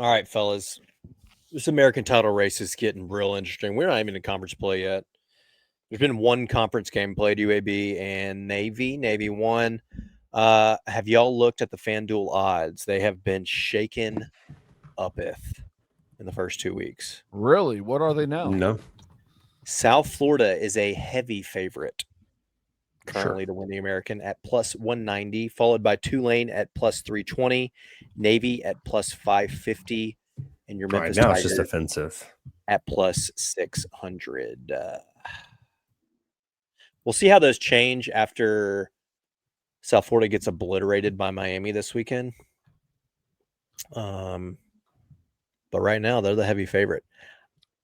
S2: All right, fellas. This American title race is getting real interesting. We're not even in conference play yet. There's been one conference game played, UAB and Navy. Navy won. Have y'all looked at the FanDuel odds? They have been shaken upeth. in the first 2 weeks.
S1: Really? What are they now?
S3: No.
S2: South Florida is a heavy favorite currently to win the American at plus 190, followed by Tulane at plus 320, Navy at plus 550, and your
S3: All right,
S2: Memphis
S3: now it's
S2: Tigers
S3: just offensive.
S2: at plus 600. We'll see how those change after South Florida gets obliterated by Miami this weekend. But right now, they're the heavy favorite.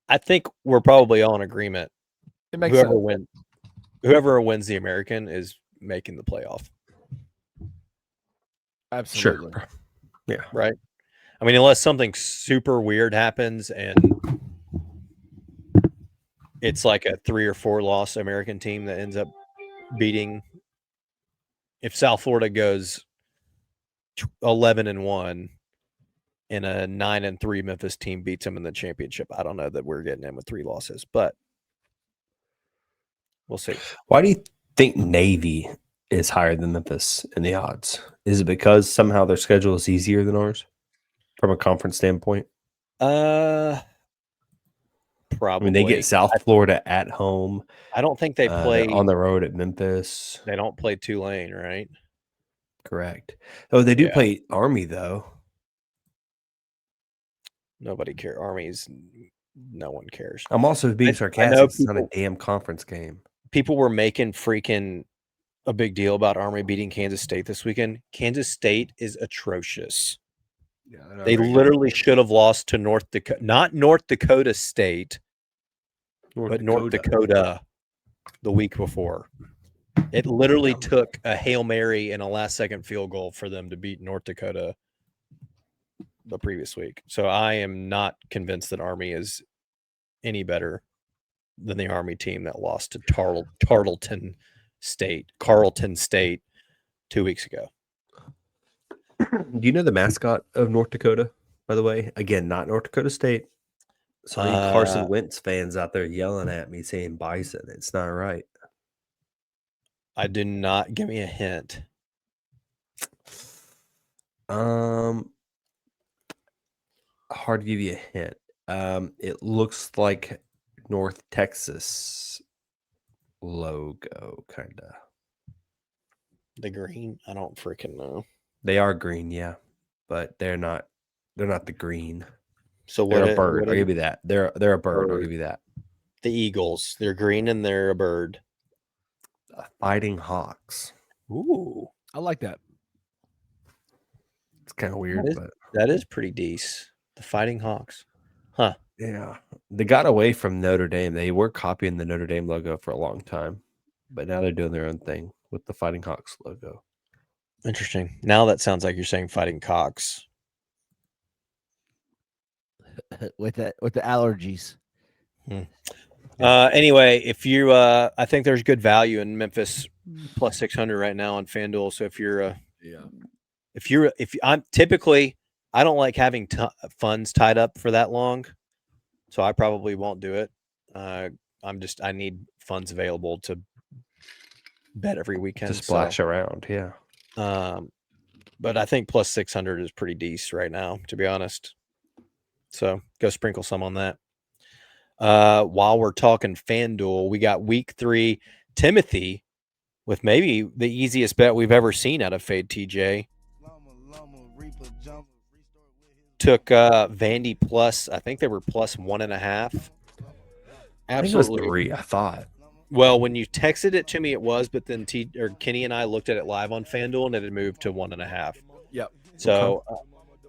S2: I think we're probably all in agreement.
S1: It makes sense.
S2: Whoever wins the American is making the playoff.
S1: Absolutely.
S3: Sure. Yeah.
S2: Right. I mean, unless something super weird happens and it's like a 3 or 4 loss American team that ends up beating. If South Florida goes 11-1 and a 9-3 Memphis team beats them in the championship, I don't know that we're getting in with 3 losses, but we'll see.
S3: Why do you think Navy is higher than Memphis in the odds? Is it because somehow their schedule is easier than ours from a conference standpoint?
S2: Probably.
S3: I mean, they get South Florida at home.
S2: I don't think they play
S3: on the road at Memphis.
S2: They don't play Tulane, right?
S3: Correct. Oh, they do play Army though.
S2: Nobody cares. Army's no one cares.
S3: I'm also being sarcastic. It's not a damn conference game.
S2: People were making freaking a big deal about Army beating Kansas State this weekend. Kansas State is atrocious.
S1: Yeah,
S2: they literally should have lost to North Dakota, not North Dakota State, but North Dakota the week before. It literally took a Hail Mary and a last-second field goal for them to beat North Dakota the previous week. So I am not convinced that Army is any better than the Army team that lost to Carleton State 2 weeks ago.
S3: Do you know the mascot of North Dakota, by the way? Again, not North Dakota State. So any Carson Wentz fans out there yelling at me saying Bison. It's not right.
S2: I do not. Give me a hint.
S3: Hard to give you a hint. It looks like North Texas logo, kind of.
S2: The green? I don't freaking know.
S3: They are green, yeah, but they're not. They're not the green.
S2: So
S3: they're a bird. I'll give you that. They're a bird. I'll give you that.
S2: The Eagles. They're green and they're a bird.
S3: Fighting Hawks.
S2: Ooh,
S1: I like that.
S3: It's kind of weird, but
S2: that is pretty decent. The Fighting Hawks. Huh.
S3: Yeah. They got away from Notre Dame. They were copying the Notre Dame logo for a long time, but now they're doing their own thing with the Fighting Hawks logo.
S2: Interesting. Now that sounds like you're saying Fighting Cocks.
S1: with the allergies.
S2: Anyway, if you I think there's good value in Memphis plus 600 right now on Fanduel. So if you're if I'm typically, I don't like having funds tied up for that long, so I probably won't do it. I need funds available to bet every weekend
S3: to splash around. Yeah.
S2: But I think plus 600 is pretty decent right now, to be honest. So go sprinkle some on that. While we're talking FanDuel, we got week 3 Timothy with maybe the easiest bet we've ever seen out of Fade TJ. Took Vandy plus, I think they were plus 1.5. Absolutely.
S3: I think it was 3, I thought.
S2: Well, when you texted it to me, it was, but then Kenny and I looked at it live on FanDuel and it had moved to 1.5.
S1: Yep.
S2: So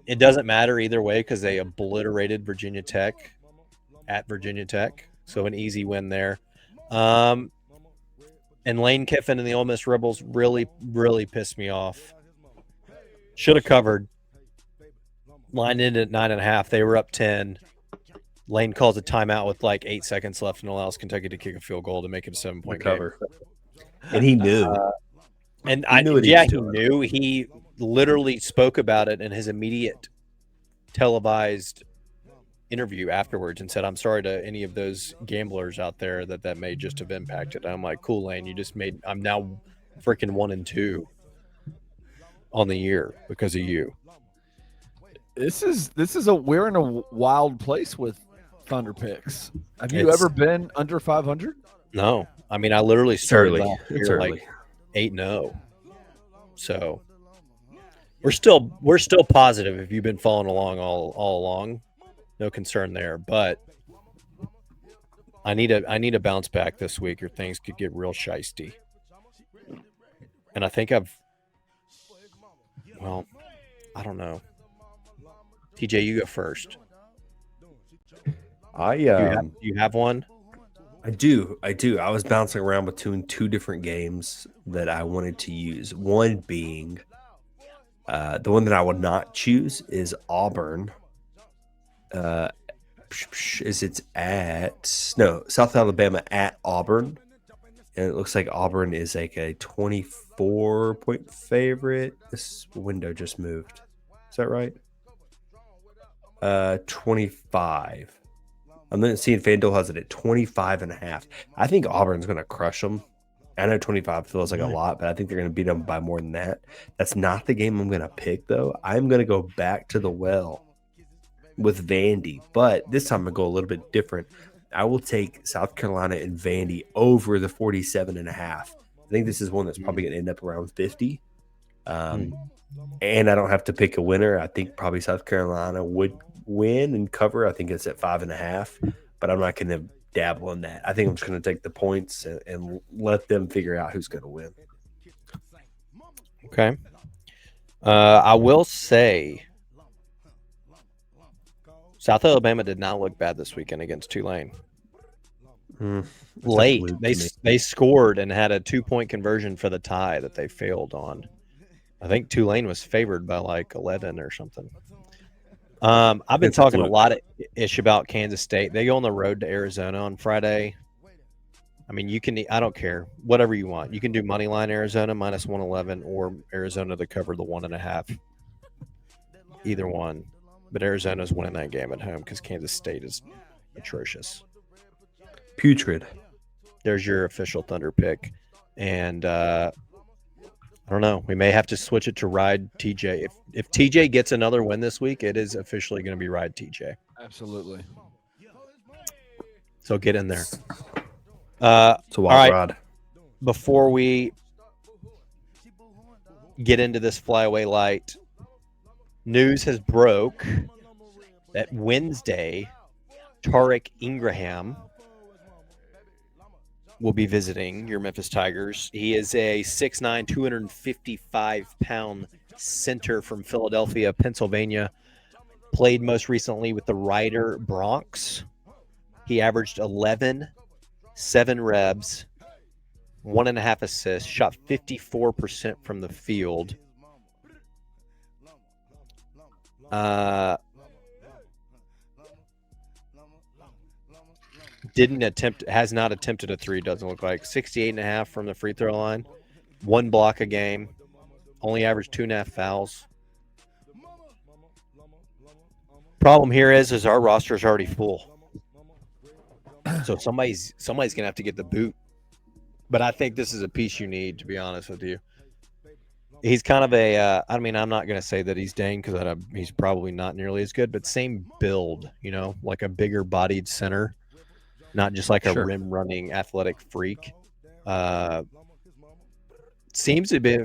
S2: it doesn't matter either way because they obliterated Virginia Tech at Virginia Tech. So an easy win there. And Lane Kiffin and the Ole Miss Rebels really, really pissed me off. Should have covered. Line in at 9.5. They were up 10. Lane calls a timeout with like 8 seconds left and allows Kentucky to kick a field goal to make it a 7-point
S3: cover. And he knew.
S2: He knew. He literally spoke about it in his immediate televised interview afterwards and said, "I'm sorry to any of those gamblers out there that may just have impacted." I'm like, "Cool, Lane. I'm now freaking 1-2 on the year because of you."
S1: we're in a wild place with Thunderpicks. Have you
S2: It's-
S1: ever been under 500?
S2: No, I mean I literally
S3: It's
S2: started
S3: early.
S2: last
S3: It's
S2: year
S3: early.
S2: like 8-0. So we're still positive. If you've been following along all along, no concern there. But I need a bounce back this week, or things could get real shisty. And I think I don't know. TJ, you go first. You have one?
S3: I do. I was bouncing around between two different games that I wanted to use. One being the one that I would not choose is Auburn. South Alabama at Auburn, and it looks like Auburn is like a 24-point favorite. This window just moved. Is that right? 25. I'm then seeing Fanduel has it at 25.5. I think Auburn's going to crush them. I know 25 feels like a lot, but I think they're going to beat them by more than that. That's not the game I'm going to pick, though. I'm going to go back to the well with Vandy, but this time I'm going to go a little bit different. I will take South Carolina and Vandy over the 47.5. I think this is one that's probably going to end up around 50. And I don't have to pick a winner. I think probably South Carolina would win and cover. I think it's at 5.5, but I'm not going to dabble in that. I think I'm just going to take the points and let them figure out who's going to win.
S2: Okay. I will say South Alabama did not look bad this weekend against Tulane. Late, they scored and had a 2-point conversion for the tie that they failed on. I think Tulane was favored by like 11 or something. I've been talking a lot of ish about Kansas State. They go on the road to Arizona on Friday. I mean, you can, I don't care, whatever you want. You can do money line Arizona minus 111 or Arizona to cover the 1.5. Either one. But Arizona's winning that game at home because Kansas State is atrocious.
S3: Putrid.
S2: There's your official Thunder pick. And I don't know. We may have to switch it to ride TJ. If TJ gets another win this week, it is officially going to be ride TJ.
S1: Absolutely.
S2: So get in there.
S3: It's a wild ride.
S2: Before we get into this Flyway light, news has broke that Wednesday, Tarek Ingraham will be visiting your Memphis Tigers. He is a 6'9", 255-pound center from Philadelphia, Pennsylvania. Played most recently with the Rider Bronx. He averaged 11, 7 rebs, 1.5 assists, shot 54% from the field. Has not attempted a 3, doesn't look like. 68.5 from the free throw line. 1 block a game. Only averaged 2.5 fouls. Problem here is our roster is already full. So somebody's gonna have to get the boot. But I think this is a piece you need, to be honest with you. He's kind of a, I mean, I'm not going to say that he's Dane because he's probably not nearly as good, but same build, like a bigger bodied center, not just like a rim running athletic freak. Seems to be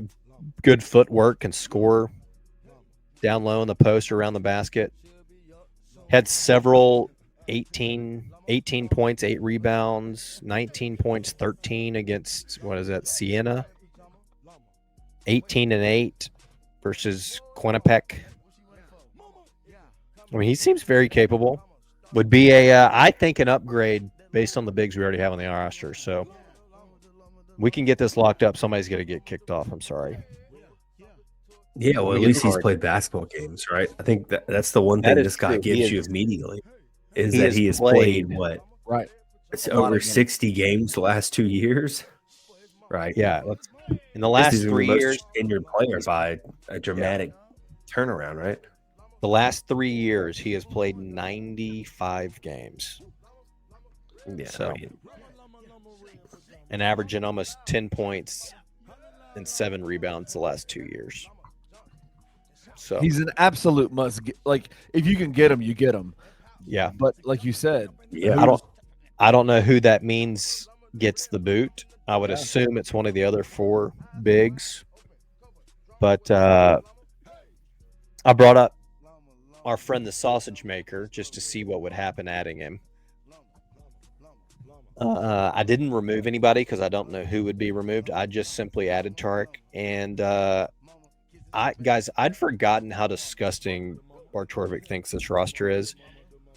S2: good footwork, can score down low in the post around the basket. Had several 18 points, 8 rebounds, 19 points, 13 against, Siena. 18-8 versus Quinnipiac. I mean, he seems very capable. Would be I think, an upgrade based on the bigs we already have on the roster. So we can get this locked up. Somebody's going to get kicked off. I'm sorry.
S3: Yeah, well, at least he's played basketball games, right? I think that's the one thing this guy gives you immediately is that he has played what?
S1: Right.
S3: It's over 60 games the last 2 years. Right.
S2: Yeah. In the last 3 years,
S3: tenured player by a dramatic turnaround, right?
S2: The last 3 years, he has played 95 games.
S3: Yeah.
S2: So, and averaging almost 10 points and 7 rebounds the last 2 years. So
S1: He's an absolute must get. Like, if you can get him, you get him.
S2: yeah,
S1: But like you said,
S3: Yeah.
S2: I don't know who that means gets the boot. I would assume it's one of the other 4 bigs. But I brought up our friend the sausage maker just to see what would happen adding him. I didn't remove anybody because I don't know who would be removed. I just simply added Tarek. And I'd forgotten how disgusting Bartorvik thinks this roster is.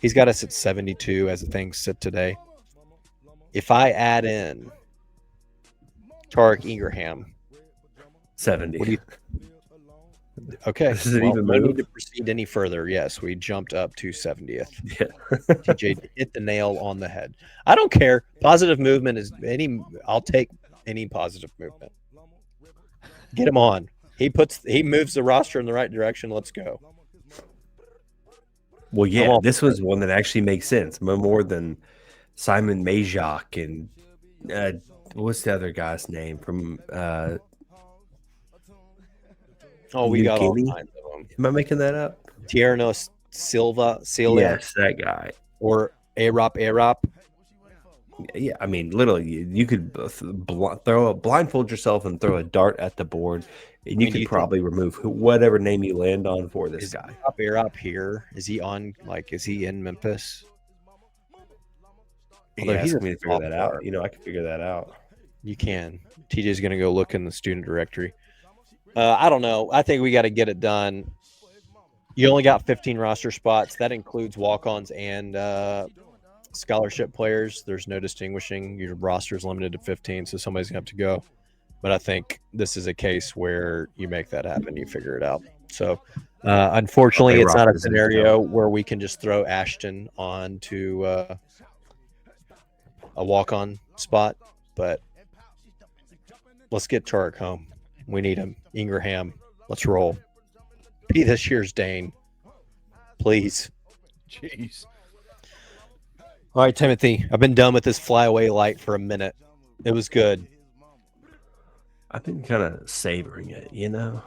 S2: He's got us at 72 as things sit today. If I add in Tarek Ingraham,
S3: 70.
S2: what do you? Okay,
S3: This isn't
S2: well,
S3: even
S2: no need
S3: moved?
S2: to proceed any further. Yes, we jumped up to 70th.
S3: Yeah.
S2: TJ hit the nail on the head. I don't care. Positive movement is I'll take any positive movement. Get him on. He moves the roster in the right direction. Let's go.
S3: Well, yeah,
S2: all
S3: this was one that actually makes sense. More than Simon Majok and what's the other guy's name from
S2: Oh, we
S3: New
S2: got all
S3: Guinea?
S2: kinds of them.
S3: Am I making that up?
S2: Tierno Silva,
S3: Yes, that guy.
S2: or Arop.
S3: Yeah, I mean, literally, you could blindfold yourself and throw a dart at the board, and you
S2: do
S3: could
S2: you think-
S3: probably remove whatever name you land on for this
S2: Is
S3: guy.
S2: Arop here? Is he on? Is he in Memphis? Although
S3: Yeah,
S2: he's
S3: he's
S2: a
S3: me to figure that
S2: sophomore.
S3: out. You know, I can figure that out.
S2: You can. TJ's going to go look in the student directory. I don't know. I think we got to get it done. You only got 15 roster spots. That includes walk-ons and scholarship players. There's no distinguishing. Your roster is limited to 15, so somebody's going to have to go. But I think this is a case where you make that happen. You figure it out. So, unfortunately,
S3: Okay,
S2: it's not a
S3: Robertson,
S2: scenario where we can just throw Ashton onto a walk-on spot. But let's get Tarek home. We need him. Ingraham, let's roll. Be this year's Dane, please.
S1: jeez.
S2: All right, Timothy, I've been done with this Flyway light for a minute. It was good.
S3: I've been kind of savoring it, you know.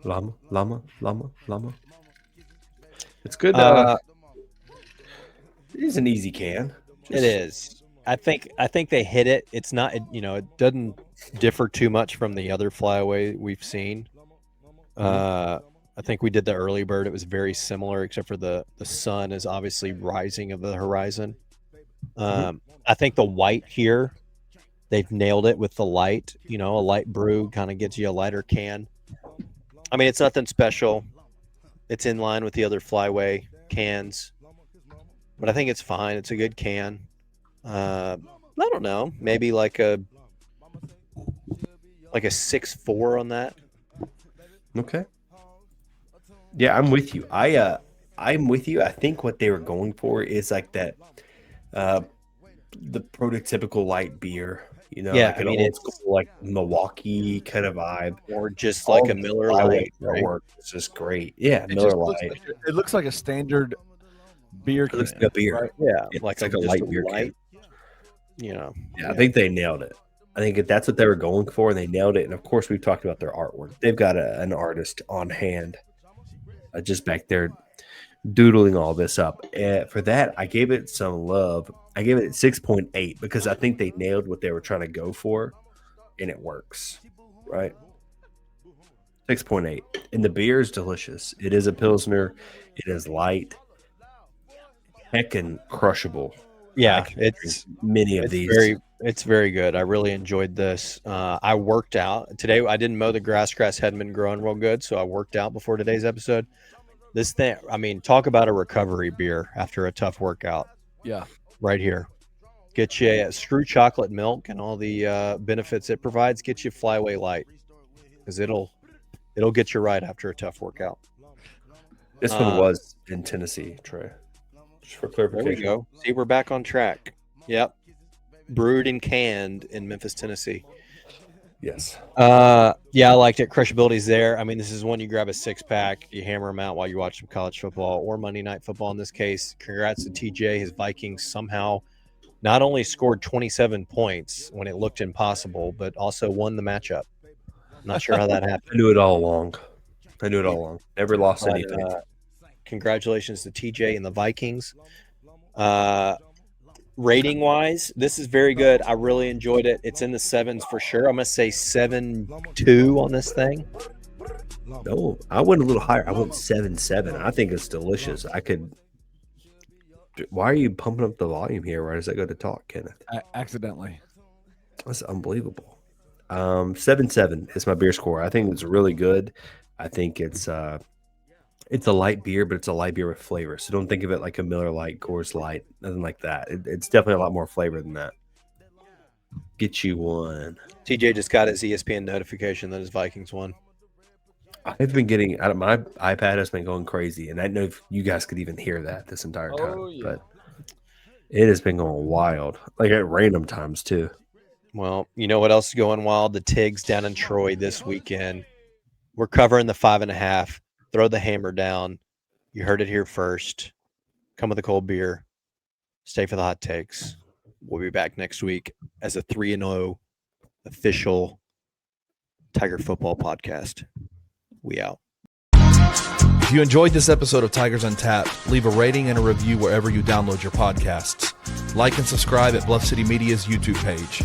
S3: Llama. It's good. It is an easy can.
S2: It is. I think they hit it. It's not, it doesn't differ too much from the other Flyway we've seen. I think we did the early bird. It was very similar, except for the sun is obviously rising of the horizon. I think the white here, they've nailed it with the light. A light brew kind of gives you a lighter can. I mean, it's nothing special. It's in line with the other Flyway cans, but I think it's fine. It's a good can. I don't know, maybe like a 6.4 on that.
S3: Okay. Yeah, I'm with you. I'm with you. I think what they were going for is like that, the prototypical light beer.
S2: Yeah,
S3: like an
S2: I mean,
S3: old
S2: it's-
S3: school, like Milwaukee kind of vibe.
S2: Or just like a Miller Lite, right?
S3: It's just great. Yeah,
S1: It
S3: Miller
S1: just looks
S3: Lite.
S1: like, it looks like a standard beer
S3: It looks
S1: can.
S3: like a beer.
S2: Right? Yeah,
S3: It's
S2: like
S3: like a
S2: just
S3: light beer can.
S2: light,
S3: Yeah, I think they nailed it. I think that's what they were going for, and they nailed it. And of course, we've talked about their artwork. They've got an artist on hand, just back there doodling all this up. For that, I gave it some love. I gave it 6.8 because I think they nailed what they were trying to go for, and it works. Right? 6.8, and the beer is delicious. It is a Pilsner. It is light, heckin' crushable.
S2: yeah.
S3: I can drink many of these.
S2: It's very good. I really enjoyed this. I worked out today. I didn't mow the grass. Grass hadn't been growing real good, so I worked out before today's episode. This thing, I mean, talk about a recovery beer after a tough workout.
S1: Yeah.
S2: Right here. Get you screw chocolate milk and all the benefits it provides. Get you Flyway Light because it'll get you right after a tough workout.
S3: This one was in Tennessee, Trey. Just for
S2: There
S3: clarification.
S2: we go. See, we're back on track. Yep. Brewed and canned in Memphis, Tennessee.
S3: Yes.
S2: Yeah, I liked it. Crushability's there. I mean, this is one you grab a 6-pack, you hammer them out while you watch some college football or Monday Night Football in this case. Congrats to TJ. His Vikings somehow not only scored 27 points when it looked impossible, but also won the matchup. Not sure how that happened.
S3: I knew it all along. Never lost
S2: But,
S3: anything.
S2: Congratulations to TJ and the Vikings. Rating wise, this is very good. I really enjoyed it. It's in the 7s for sure. I'm gonna say 7.2 on this thing.
S3: No, I went a little higher. I went 7.7. I think it's delicious. Why are you pumping up the volume here right as I go to talk, Kenneth?
S1: Accidentally.
S3: That's unbelievable. 7.7 is my beer score. I think it's really good. I think it's a light beer, but it's a light beer with flavor. So don't think of it like a Miller Lite, Coors Light, nothing like that. It's definitely a lot more flavor than that. Get you one.
S2: TJ just got his ESPN notification that his Vikings won.
S3: I've been getting out of my iPad has been going crazy, and I don't know if you guys could even hear that this entire time.
S1: Oh, yeah.
S3: But it has been going wild, like at random times too.
S2: Well, you know what else is going wild? The Tigs down in Troy this weekend. We're covering the 5.5. Throw the hammer down. You heard it here first. Come with a cold beer. Stay for the hot takes. We'll be back next week as a 3-0 official Tiger football podcast. We out.
S5: If you enjoyed this episode of Tigers Untapped, leave a rating and a review wherever you download your podcasts. Like and subscribe at Bluff City Media's YouTube page.